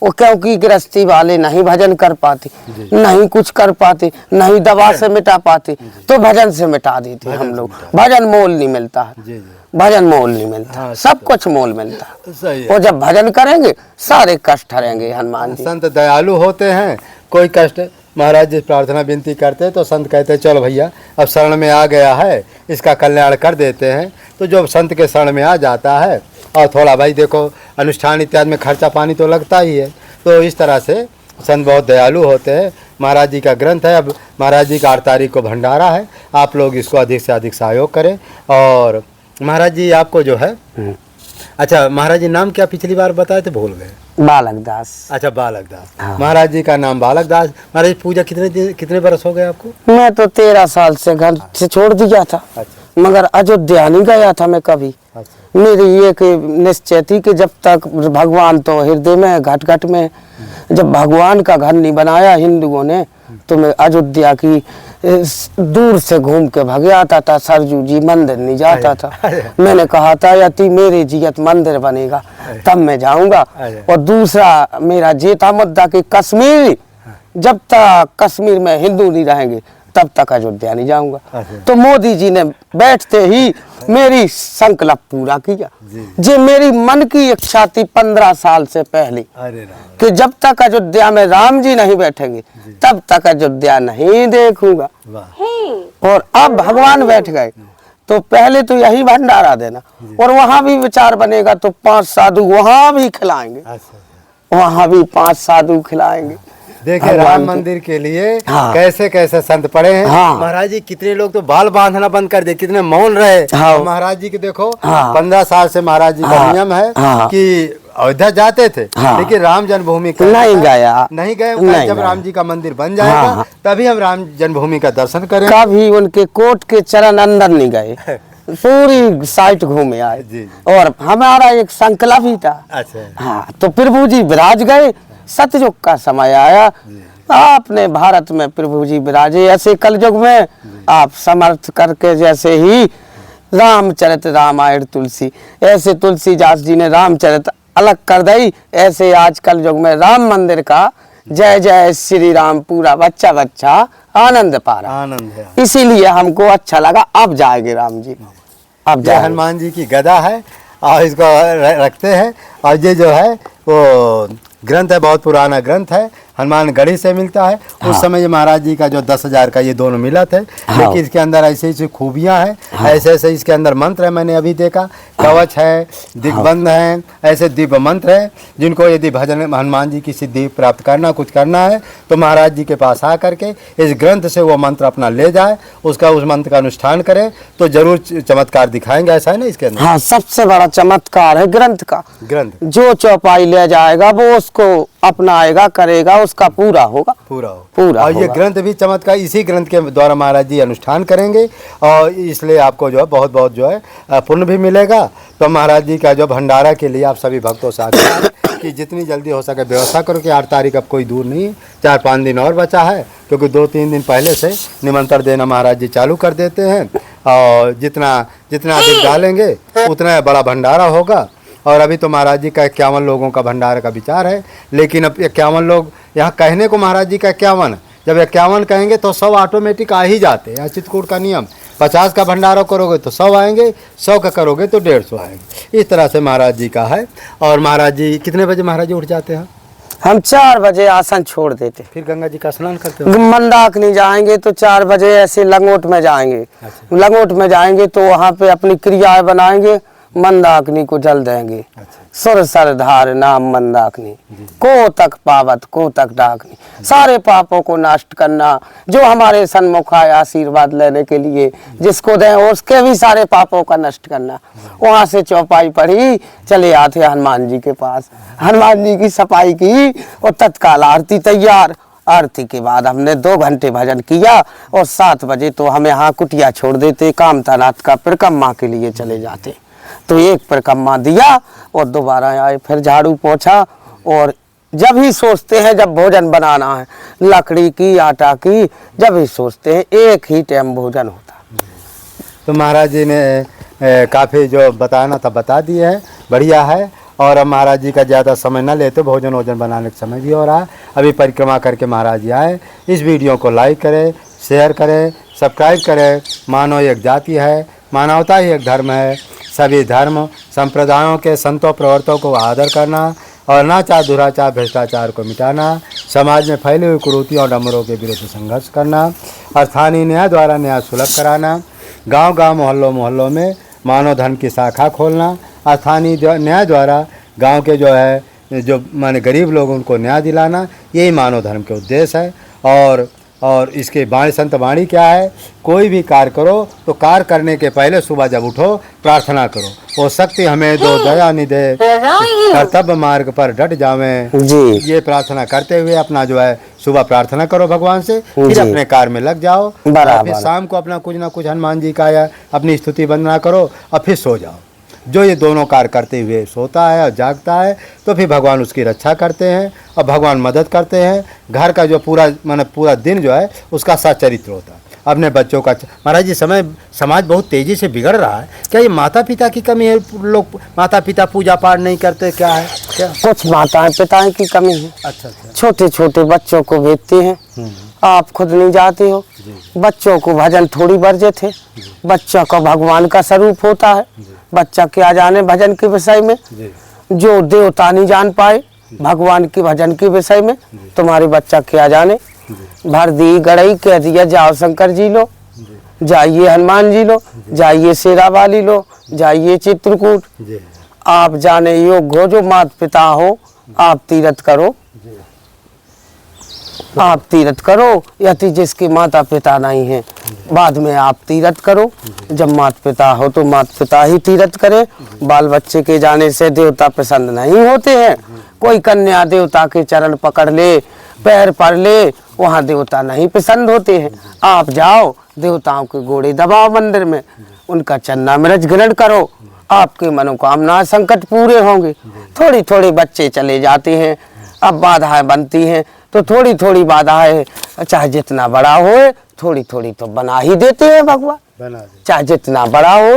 वो क्योंकि गृहस्थी वाले नहीं भजन कर पाते, नहीं कुछ कर पाते, नहीं दवा से मिटा पाते, तो भजन से मिटा देते हम लोग। भजन मोल नहीं मिलता है, भजन मोल नहीं मिलता। हाँ, सब कुछ मोल मिलता है। और जब भजन करेंगे सारे कष्ट हरेंगे। हनुमान जी संत दयालु होते हैं, कोई कष्ट महाराज जी प्रार्थना विनती करते हैं तो संत कहते हैं चलो भैया अब शरण में आ गया है, इसका कल्याण कर देते हैं। तो जो संत के शरण में आ जाता है, और थोड़ा भाई देखो अनुष्ठान इत्यादि में खर्चा पानी तो लगता ही है, तो इस तरह से संत बहुत दयालु होते हैं। महाराज जी का ग्रंथ है, अब महाराज जी का 8 तारीख को भंडारा है, आप लोग इसको अधिक से अधिक सहयोग करें। और महाराज जी आपको जो है, अच्छा महाराज जी नाम क्या पिछली बार बताए थे, भूल गए। बालक दास। अच्छा बालक दास। हाँ। महाराज जी का नाम बालक दास। महाराज पूजा कितने बरस हो गए आपको? मैं तो 13 साल से घर से छोड़ दिया था। अच्छा। मगर अयोध्या नहीं गया था मैं कभी। अच्छा। मेरी ये कि निश्चय थी कि जब तक भगवान तो हृदय में घट घट में, जब भगवान का घर नहीं बनाया हिंदुओं ने, तो मैं अयोध्या की दूर से घूम के भाग आता था। सरजू जी मंदिर नहीं जाता था। मैंने कहा था यदि मेरे जियत मंदिर बनेगा तब मैं जाऊंगा। और दूसरा मेरा ये था मुद्दा कि कश्मीर, जब तक कश्मीर में हिंदू नहीं रहेंगे तब तक अयोध्या नहीं जाऊंगा। अच्छा। तो मोदी जी ने बैठते ही मेरी संकल्प पूरा किया। जे मेरी मन की इच्छा थी 15 साल से पहले अरे राम। कि जब तक अयोध्या में राम जी नहीं बैठेंगे तब तक अयोध्या नहीं देखूंगा। वाह। और अब भगवान बैठ गए तो पहले तो यही भंडारा देना, और वहां भी विचार बनेगा तो 5 साधु वहां भी खिलाएंगे, अच्छा। वहां भी 5 साधु खिलाएंगे। देखिए भगवान राम की- मंदिर के लिए हाँ। कैसे कैसे संत पड़े हैं। हाँ। महाराज जी कितने लोग तो बाल बांधना बंद कर दे, कितने मौन रहे। हाँ। महाराज जी के देखो हाँ। 15 साल से महाराज जी का हाँ। नियम है हाँ। कि अयोध्या जाते थे, हाँ। लेकिन राम जन्मभूमि नहीं गया, नहीं गए। नहीं जब गया। राम जी का मंदिर बन जाएगा हाँ। तभी हम राम जन्मभूमि का दर्शन करें। कभी उनके कोट के चरण अंदर नहीं गए, पूरी साइट घूमे आए। जी। और हमारा एक संकल्प ही था। अच्छा। हाँ, तो प्रभु जी विराज गए, सतयुग का समय आया, आपने भारत में प्रभु जी विराजे। ऐसे कलयुग में आप समर्थ करके जैसे ही रामचरित रामायण तुलसी, ऐसे तुलसीदास जी ने रामचरित अलग कर दी, ऐसे आज कलयुग में राम मंदिर का जय जय श्री राम पूरा बच्चा बच्चा आनंद पा रहा। आनंद है। इसीलिए हमको अच्छा लगा, अब जाएंगे राम जी, अब ये जाएंगे। हनुमान जी की गदा है और इसको रखते हैं। और ये जो है वो ग्रंथ है, बहुत पुराना ग्रंथ है, हनुमान गढ़ी से मिलता है। उस समय ये महाराज जी का जो 10,000 का ये दोनों मिला थे। लेकिन इसके अंदर ऐसी ऐसी खूबियां हैं, ऐसे ऐसे इसके अंदर मंत्र है, मैंने अभी देखा, कवच है, दिग्बंध है, ऐसे दिव्य मंत्र है, जिनको यदि भजन हनुमान जी की सिद्धि प्राप्त करना, कुछ करना है तो महाराज जी के पास आ करके इस ग्रंथ से वो मंत्र अपना ले जाए, उसका उस मंत्र का अनुष्ठान करे तो जरूर चमत्कार दिखाएंगे। ऐसा है ना इसके अंदर? हाँ, सबसे बड़ा चमत्कार है ग्रंथ का। ग्रंथ जो चौपाई ले जाएगा वो उसको अपनाएगा, करेगा, उसका पूरा होगा, पूरा पूरा और ये होगा। ग्रंथ भी चमत्कार इसी ग्रंथ के द्वारा महाराज जी अनुष्ठान करेंगे और इसलिए आपको जो है बहुत बहुत जो है पुण्य भी मिलेगा। तो महाराज जी का जो भंडारा के लिए आप सभी भक्तों से आग्रह है कि जितनी जल्दी हो सके व्यवस्था करो कि 8 तारीख अब कोई दूर नहीं, 4-5 दिन और बचा है, क्योंकि 2-3 दिन पहले से निमंत्रण देना महाराज जी चालू कर देते हैं। और जितना अधिक डालेंगे उतना बड़ा भंडारा होगा। और अभी तो महाराज जी का 51 लोगों का भंडारे का विचार है, लेकिन अब 51 लोग यहाँ कहने को महाराज जी का 51, जब 51 कहेंगे तो 100 ऑटोमेटिक आ ही जाते हैं। चित्रकूट का नियम 50 का भंडारा करोगे तो 100 आएंगे, 100 का करोगे तो 150 आएंगे। इस तरह से महाराज जी का है। और महाराज जी कितने बजे महाराज जी उठ जाते हैं? हम 4 बजे आसन छोड़ देते, फिर गंगा जी का स्नान करते हो? मंदाकिनी जाएंगे तो 4 बजे ऐसे लंगोट में जाएंगे। लंगोट में जाएंगे तो वहाँ पे अपनी क्रियाएं बनाएंगे, मंदाकिनी को जल देंगे। सुर सर धार नाम मंदाकिनी, को तक पावत को तक डाकनी। सारे पापों को नष्ट करना, जो हमारे सन्मुख आए आशीर्वाद लेने के लिए, जिसको दें उसके भी सारे पापों का नष्ट करना। वहां से चौपाई पढ़ी, चले आते हनुमान जी के पास, हनुमान जी की सफाई की और तत्काल आरती तैयार। आरती के बाद हमने 2 घंटे भजन किया और 7 बजे तो हम यहाँ कुटिया छोड़ देते, कामतानाथ का परिक्रमा के लिए चले जाते। तो एक परिक्रमा दिया और दोबारा आए, फिर झाड़ू पोछा। और जब ही सोचते हैं जब भोजन बनाना है, लकड़ी की आटा की, जब ही सोचते हैं एक ही टाइम भोजन होता। तो महाराज जी ने काफ़ी जो बताना था बता दिए है, बढ़िया है। और अब महाराज जी का ज़्यादा समय न लेते, भोजन वोजन बनाने का समय भी हो रहा है। अभी परिक्रमा करके महाराज जी आए। इस वीडियो को लाइक करें, शेयर करें, सब्सक्राइब करें। मानव एक जाति है, मानवता ही एक धर्म है। सभी धर्म संप्रदायों के संतों प्रवर्तकों को आदर करना और नाचार दुराचार भ्रष्टाचार को मिटाना, समाज में फैली हुई कुरीतियों और डमरों के विरुद्ध संघर्ष करना और स्थानीय न्याय द्वारा न्याय सुलभ कराना, गांव-गांव मोहल्लों में मानव धर्म की शाखा खोलना, स्थानीय न्याय द्वारा गांव के जो माने गरीब लोग उनको न्याय दिलाना, यही मानव धर्म के उद्देश्य है। और इसके वाणी संत वाणी क्या है? कोई भी कार्य करो तो कार्य करने के पहले सुबह जब उठो प्रार्थना करो, वो शक्ति हमें दो दया निधे, कर्तव्य मार्ग पर डट जावें जी। ये प्रार्थना करते हुए अपना जो है सुबह प्रार्थना करो भगवान से, फिर अपने कार्य में लग जाओ। फिर शाम को अपना कुछ ना कुछ हनुमान जी का या अपनी स्तुति वंदना करो और फिर सो जाओ। जो ये दोनों कार्य करते हुए सोता है और जागता है तो फिर भगवान उसकी रक्षा करते हैं और भगवान मदद करते हैं। घर का जो पूरा दिन जो है उसका सच्चरित्र होता है। अपने बच्चों का महाराज जी समाज बहुत तेज़ी से बिगड़ रहा है। क्या ये माता पिता की कमी है? लोग माता पिता पूजा पाठ नहीं करते, क्या है? क्या कुछ माताएं पिताएं की कमी है। अच्छा। छोटे छोटे बच्चों को भेजते हैं आप खुद नहीं जाते हो। बच्चों को भजन थोड़ी वर्जित है, बच्चा का भगवान का स्वरूप होता है। बच्चा क्या जाने भजन के विषय में, जो देवता नहीं जान पाए भगवान के भजन के विषय में, तुम्हारे बच्चा क्या जाने। भर दी गड़ई कह दिया जाओ शंकर जी लो, जाइए हनुमान जी लो, जाइए शेरा वाली लो, जाइए चित्रकूट। आप जाने योग्य हो, जो माता पिता हो आप तीर्थ करो, आप तीर्थ करो। यदि जिसके माता पिता नहीं है बाद में आप तीर्थ करो। जब माता पिता हो तो माता पिता ही तीर्थ करें। बाल बच्चे के जाने से देवता प्रसन्न नहीं होते हैं। कोई कन्या देवता के चरण पकड़ ले, पैर पड़ ले, वहाँ देवता नहीं प्रसन्न होते हैं। आप जाओ देवताओं के घोड़े दबाओ मंदिर में, उनका चन्ना मिर्च ग्रहण करो, आपके मनोकामना संकट पूरे होंगे। थोड़ी थोड़ी बच्चे चले जाते हैं, अब बाधाएं बनती हैं तो थोड़ी थोड़ी बाधाएं, चाहे जितना बड़ा हो थोड़ी थोड़ी तो बना ही देते हैं भगवान, चाहे जितना बड़ा हो।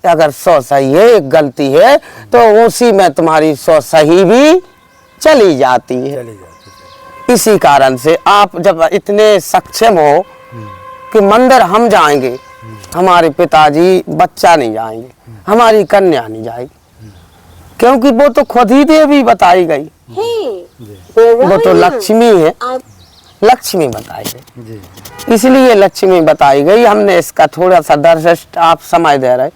अगर 100 सही है, एक गलती है तो उसी में तुम्हारी 100 सही भी चली जाती है। इसी कारण से आप जब इतने सक्षम हो कि मंदिर हम जाएंगे, हमारे पिताजी बच्चा नहीं जाएंगे, हमारी कन्या नहीं जाएगी, क्योंकि वो तो खुद ही देवी बताई गई, वो तो लक्ष्मी है, लक्ष्मी बताई गई, इसलिए लक्ष्मी बताई गई। हमने इसका थोड़ा सा दर्शक आप समय दे रहे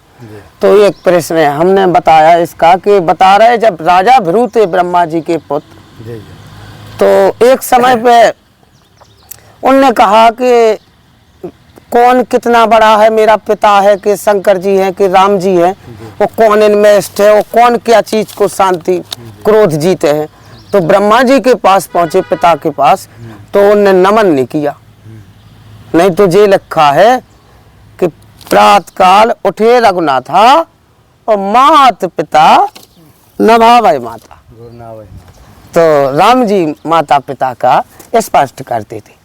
तो एक प्रश्न है हमने बताया इसका कि बता रहे जब राजा भृगु थे ब्रह्मा जी के पुत्र, तो एक समय पे उनने कहा कि कौन कितना बड़ा है, मेरा पिता है कि शंकर जी है कि राम जी है, वो कौन इनमें इष्ट है, वो कौन क्या चीज को शांति क्रोध जीते हैं। तो ब्रह्मा जी के पास पहुंचे पिता के पास, तो उनने नमन नहीं किया। नहीं तो ये लिखा है कि प्रातः काल उठे रघुनाथा और मात पिता नभावै माता। तो राम जी माता पिता का स्पष्ट करते थे।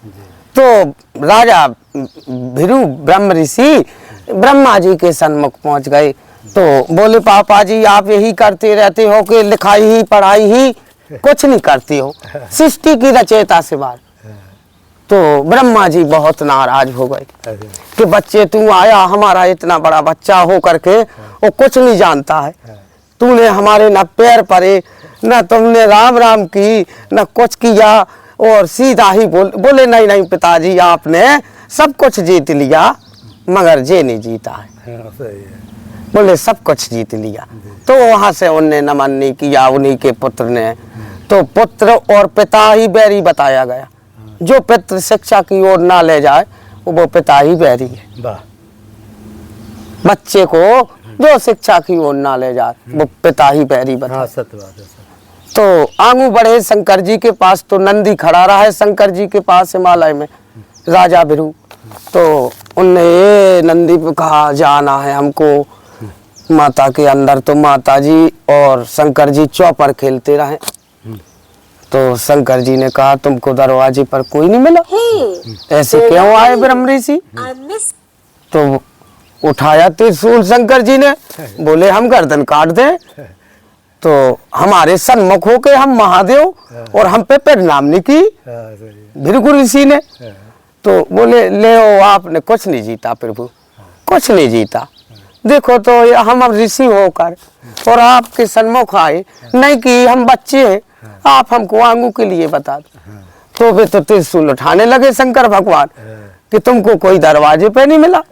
तो राजा भृगु ब्रह्म ऋषि ब्रह्मा जी के सन्मुख पहुंच गए, तो बोले पापा जी आप यही करते रहते हो कि लिखाई ही पढ़ाई ही कुछ नहीं करते हो, सृष्टि की रचयिता से बात। तो ब्रह्मा जी बहुत नाराज हो गए कि बच्चे तू आया, हमारा इतना बड़ा बच्चा हो करके वो कुछ नहीं जानता है, तूने हमारे न पैर पड़े, न तुमने राम राम की, न कुछ किया, और सीधा ही बोले नहीं नहीं पिताजी आपने सब कुछ जीत लिया मगर ये नहीं जीता है। बोले सब कुछ जीत लिया। तो वहां से उनने नमन नहीं किया उन्हीं के पुत्र ने। तो पुत्र और पिता ही बैरी बताया गया, जो पितृ शिक्षा की ओर ना ले जाए वो पिता ही बैरी है। बच्चे को जो शिक्षा की ओर ना ले जाए वो पिता ही बैरी बताया। तो आंगू बढ़े शंकर जी के पास, तो नंदी खड़ा रहा है शंकर जी के पास हिमालय में राजा भृगु। तो उनने ये नंदी पे कहा जाना है हमको माता के अंदर। तो माता जी और शंकर जी चौपर खेलते रहे। तो शंकर जी ने कहा तुमको दरवाजे पर कोई नहीं मिला, ऐसे क्यों आए ब्रह्म ऋषि? तो उठाया त्रिशूल शंकर जी ने, बोले हम गर्दन काट दें। तो हमारे सन्मुख होके हम महादेव और हम पे प्रणाम नहीं की भृगु ऋषि ने। तो बोले ले आपने कुछ नहीं जीता प्रभु, कुछ नहीं जीता। देखो तो हम अब ऋषि होकर और आपके सन्मुख आए नहीं कि हम बच्चे हैं, आप हमको आंगू के लिए बता दो। तो वे तो त्रिशूल उठाने लगे शंकर भगवान कि तुमको कोई दरवाजे पे नहीं मिला।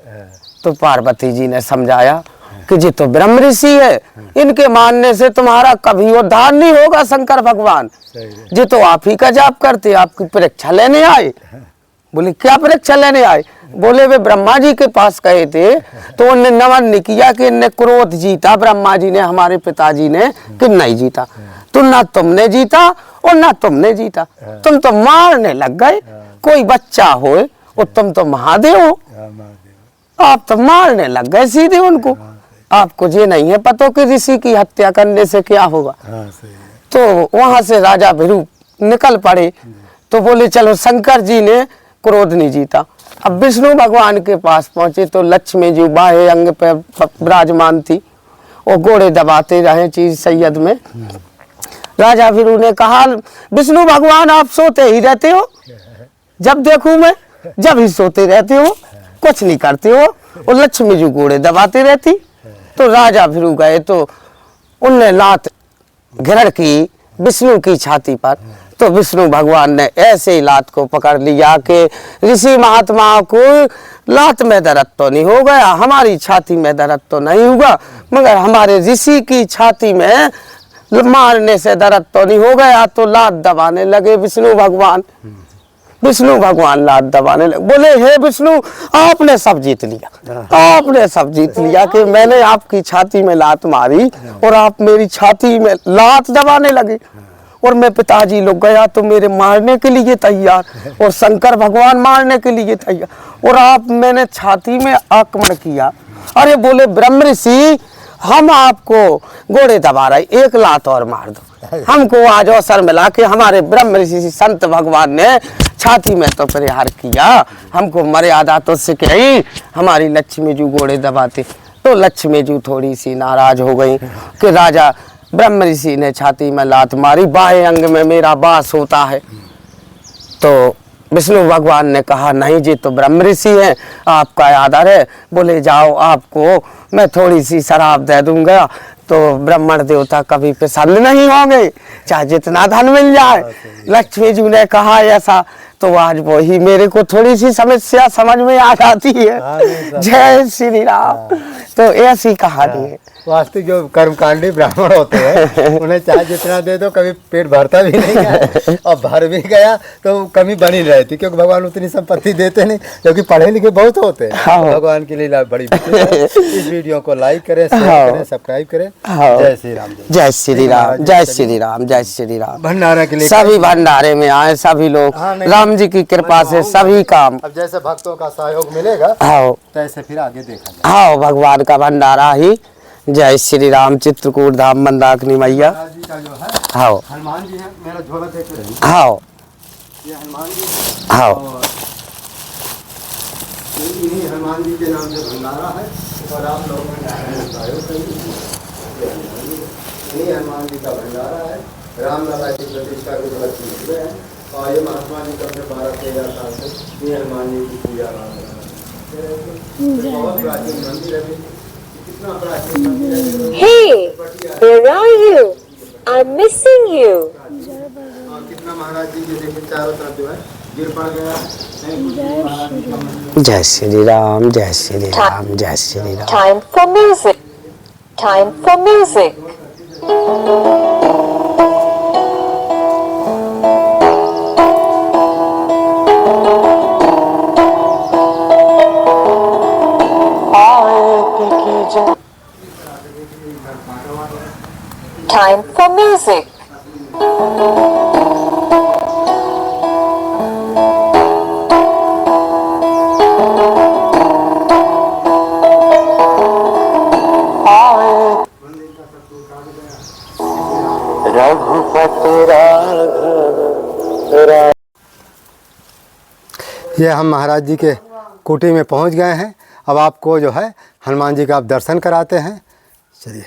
तो पार्वती जी ने समझाया कि ये तो ब्रह्म ऋषि है, इनके मानने से तुम्हारा कभी उद्धार नहीं होगा शंकर भगवान, ये तो आप ही का जाप करते, आपकी परीक्षा लेने आए। बोले क्या परीक्षा लेने आए? बोले वे ब्रह्मा जी के पास गए थे तो उन्हें नमन नहीं किया कि इनने क्रोध जीता, ब्रह्मा जी ने हमारे पिताजी ने कि नहीं जीता। तो ना तुमने जीता और ना तुमने जीता, तुम तो मारने लग गए। कोई बच्चा हो और तुम तो महादेव हो, आप तो मारने लग गए सीधे उनको। आपको ये नहीं है पता कि ऋषि की हत्या करने से क्या होगा। तो वहां से राजा भृगु निकल पड़े। तो बोले चलो शंकर जी ने क्रोध नहीं जीता। अब विष्णु भगवान के पास पहुंचे तो लक्ष्मी जी बाहे अंग पे विराजमान थी, वो घोड़े दबाते रहे चीज सैयद में। राजा भृगु ने कहा विष्णु भगवान आप सोते ही रहते हो, जब देखूं मैं जब ही सोते रहते हो, कुछ नहीं करते हो। और लक्ष्मी जी घोड़े दबाती रहती। तो राजा फिर गए तो उनने लात घिरड़ की विष्णु की छाती पर। तो विष्णु भगवान ने ऐसे ही लात को पकड़ लिया कि ऋषि महात्माओं को लात में दर्द तो नहीं हो गया, हमारी छाती में दर्द तो नहीं होगा, मगर हमारे ऋषि की छाती में मारने से दर्द तो नहीं हो गया। तो लात दबाने लगे विष्णु भगवान। विष्णु भगवान लात दबाने लगे। बोले हे विष्णु, आपने सब जीत लिया, आपने सब जीत लिया कि मैंने आपकी छाती में लात मारी और आप मेरी छाती में लात दबाने लगे। और मैं पिताजी लोग गया तो मेरे मारने के लिए तैयार, और शंकर भगवान मारने के लिए तैयार, और आप मैंने छाती में आक्रमण किया। अरे बोले ब्रह्म ऋषि, हम आपको घोड़े दबा रहे, एक लात और मार दो। हमको आज अवसर मिला कि हमारे ब्रह्म ऋषि संत भगवान ने छाती में तो प्रहार किया, हमको मर्यादा तो सिखाई, हमारी लक्ष्मी जी घोड़े दबाते। तो लक्ष्मी जी थोड़ी सी नाराज हो गई कि राजा ब्रह्म ऋषि ने छाती में लात मारी, बाएं अंग में मेरा वास होता है। तो विष्णु भगवान ने कहा नहीं जी तो ब्रह्म ऋषि है, आपका आदर है। बोले जाओ, आपको मैं थोड़ी सी शराब दे दूंगा तो ब्राह्मण देवता कभी प्रसन्न नहीं होंगे, चाहे जितना धन मिल जाए। लक्ष्मी जी ने कहा ऐसा, तो आज वही मेरे को थोड़ी सी समस्या समझ में आ जाती है। जय श्री राम। तो ऐसी कहानी है। वास्तविक जो कर्मकांडी ब्राह्मण होते हैं उन्हें चाहे जितना दे दो कभी पेट भरता भी नहीं है, और भर भी गया तो कमी बनी रहती, क्योंकि भगवान उतनी संपत्ति देते नहीं, क्योंकि पढ़े लिखे बहुत होते हैं। हाँ। भगवान की लीला बड़ी है। इस वीडियो को लाइक करें, शेयर करें, सब्सक्राइब करें। जय श्री राम। जय श्री राम। जय श्री राम। जय श्री राम। भंडारा के लिए सभी भंडारे में आए सभी लोग, राम जी की कृपा से सभी काम। अब जैसे भक्तों का सहयोग मिलेगा हाँ तैसे फिर आगे देखा जाए। हाँ, भगवान का भंडारा ही। जय श्री राम। चित्रकूट धाम मंदाकिनी मैया। जी का जो है हाँ हनुमान जी है, मेरा झोला देख रहे हैं। हाँ ये हनुमान जी हाँ और इन्हीं हनुमान जी के नाम से भंडारा है, और आप लोगों ने सहयोग करिए। इन्हीं हनुमान जी का भंडारा है। रामलला की प्रतिष्ठा के उपलक्ष्य में है, और ये महात्मा जी का 12-13 साल से ये हनुमान जी की पूजा बहुत प्राचीन मंदिर है। कितना प्राचीन मंदिर है। Hey, where are you? I'm missing you. कितना महाराज जी के देखिए चारों तरफ जो है गिर पड़ गया। जय श्री राम। जय श्री राम। जय Shri Ram. Time for music. Time for music. Time for music. ये हम महाराज जी के कुटी में पहुंच गए हैं। अब आपको जो है हनुमान जी का आप दर्शन कराते हैं। चलिए,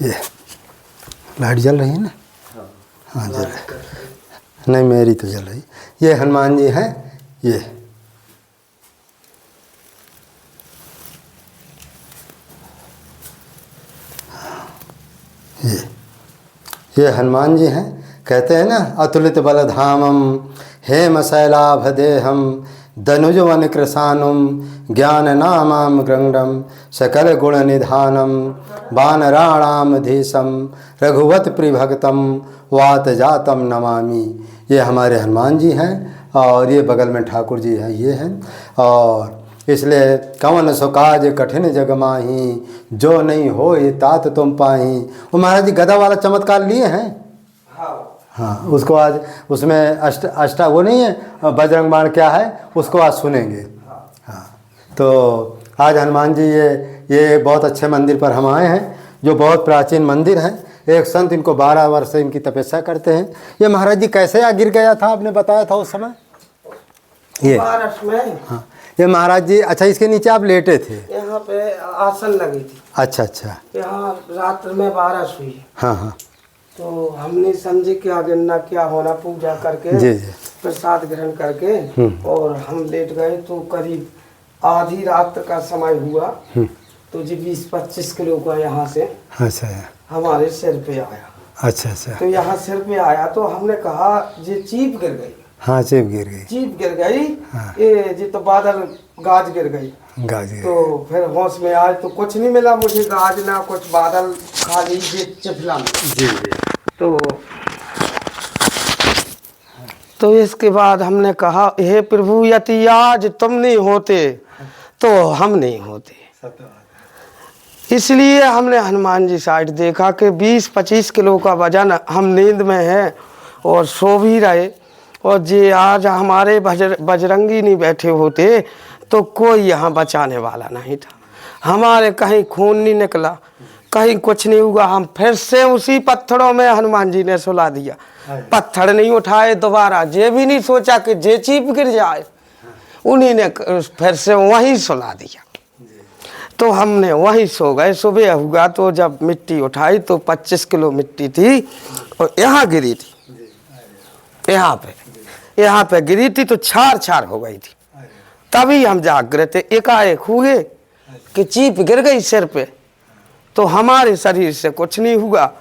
ये लाइट जल रही है ना? हाँ जल रही। नहीं मेरी तो जल रही। ये हनुमान जी हैं। ये हनुमान जी हैं। कहते हैं ना, अतुलित बलधामम हेम शैलाभ देहम धनुज वन कृशानुम ज्ञान नामाम गृंडम सकल गुण निधानम वानराणाम धीशम रघुवत प्रिभक्तम वात जातम नमामि। ये हमारे हनुमान जी हैं, और ये बगल में ठाकुर जी हैं, ये हैं। और इसलिए कवन सुकाज कठिन जग माही जो नहीं हो ये तात तुम पाही। वो महाराज जी गदा वाला चमत्कार लिए हैं। हाँ, उसको आज उसमें अष्टा वो नहीं है बजरंग बाण क्या है, उसको आज सुनेंगे। हाँ, तो आज हनुमान जी ये बहुत अच्छे मंदिर पर हम आए हैं, जो बहुत प्राचीन मंदिर है। एक संत इनको 12 वर्ष से इनकी तपस्या करते हैं। ये महाराज जी कैसे गिर गया था, आपने बताया था उस समय? ये हाँ, ये महाराज जी, अच्छा इसके नीचे आप लेटे थे? यहाँ पे आसन लगी थी। अच्छा। यहाँ रात्र में बारिश हुई। हाँ। तो हमने समझे कि आगे ना क्या होना पूजा करके जी। प्रसाद ग्रहण करके और हम लेट गए तो करीब आधी रात का समय हुआ तो जी 20-25 किलो का यहाँ से अच्छा हमारे सिर पे आया। अच्छा अच्छा। तो यहाँ सिर पे आया तो हमने कहा ये चीप गिर गई। हाँ चीप गिर गई। चीप गिर गई। हाँ। ये तो बादल गाज गिर गई। गाज गिर तो फिर होश में आए तो कुछ नहीं मिला मुझे, गाज ना कुछ, बादल खाली चिफला में। जी। तो इसके बाद हमने कहा हे प्रभु यदि आज तुम नहीं होते तो हम नहीं होते। इसलिए हमने हनुमान जी साइड देखा कि 20-25 किलो का वजन हम नींद में है और सो भी रहे, और जे आज हमारे बजरंगी नहीं बैठे होते तो कोई यहाँ बचाने वाला नहीं था। हमारे कहीं खून नहीं निकला, कहीं कुछ नहीं हुआ। हम फिर से उसी पत्थरों में हनुमान जी ने सुला दिया। पत्थर नहीं उठाए दोबारा, जे भी नहीं सोचा कि जे चीप गिर जाए, उन्हीं ने फिर से वहीं सुला दिया। तो हमने वहीं सो गए। सुबह हुआ तो जब मिट्टी उठाई तो 25 किलो मिट्टी थी और यहाँ गिरी थी, यहाँ पे गिरी थी तो छार हो गई थी। तभी हम जाग रहे थे, एकाएक हुए कि चीप गिर गई सिर पे, तो हमारे शरीर से कुछ नहीं हुआ।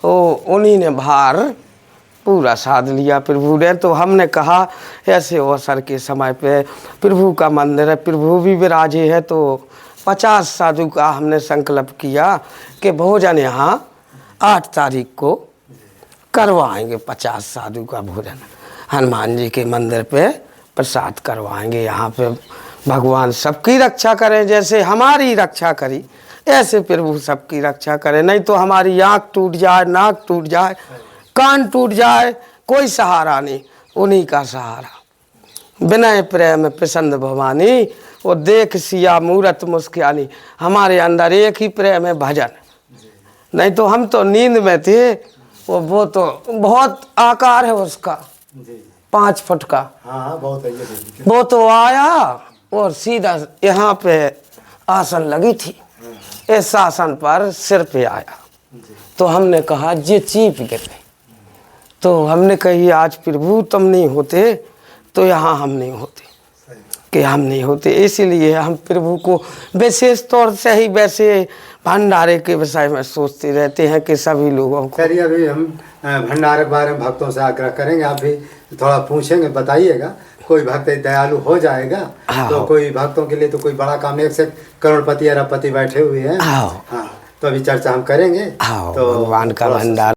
उन्हीं ने भार पूरा साध लिया प्रभु ने। तो हमने कहा ऐसे अवसर के समय पे प्रभु का मंदिर है, प्रभु भी विराजे है, तो 50 साधु का हमने संकल्प किया कि भोजन यहाँ 8 तारीख को करवाएंगे। 50 साधु का भोजन हनुमान जी के मंदिर पे प्रसाद करवाएंगे। यहाँ पे भगवान सबकी रक्षा करें, जैसे हमारी रक्षा करी ऐसे प्रभु सबकी रक्षा करें। नहीं तो हमारी आँख टूट जाए, नाक टूट जाए, कान टूट जाए, कोई सहारा नहीं, उन्हीं का सहारा। विनय प्रेम प्रसन्न भवानी, वो देख सिया मूरत मुस्कानी। हमारे अंदर एक ही प्रेम है, भजन। नहीं तो हम तो नींद में थे। वो तो बहुत आकार है उसका, 5 फुट का। हाँ बहुत है। वो तो आया और सीधा यहाँ पे आसन लगी थी, इस आसन पर सिर पे आया। तो हमने कहा ये चीप गिर गई। तो हमने कही आज प्रभु तुम नहीं होते तो यहाँ हम नहीं होते, कि हम नहीं होते। इसीलिए हम प्रभु को विशेष तौर से ही वैसे भंडारे के विषय में सोचते रहते हैं कि सभी लोगों को। चलिए अभी हम भंडारे के बारे में भक्तों से आग्रह करेंगे, आप भी थोड़ा पूछेंगे, बताइएगा। कोई भक्त दयालु हो जाएगा। हाँ, तो कोई भक्तों के लिए तो कोई बड़ा काम, एक से करोड़पति अरबपति बैठे हुए हैं। हाँ, तो अभी चर्चा हम करेंगे। तो भगवान का भंडार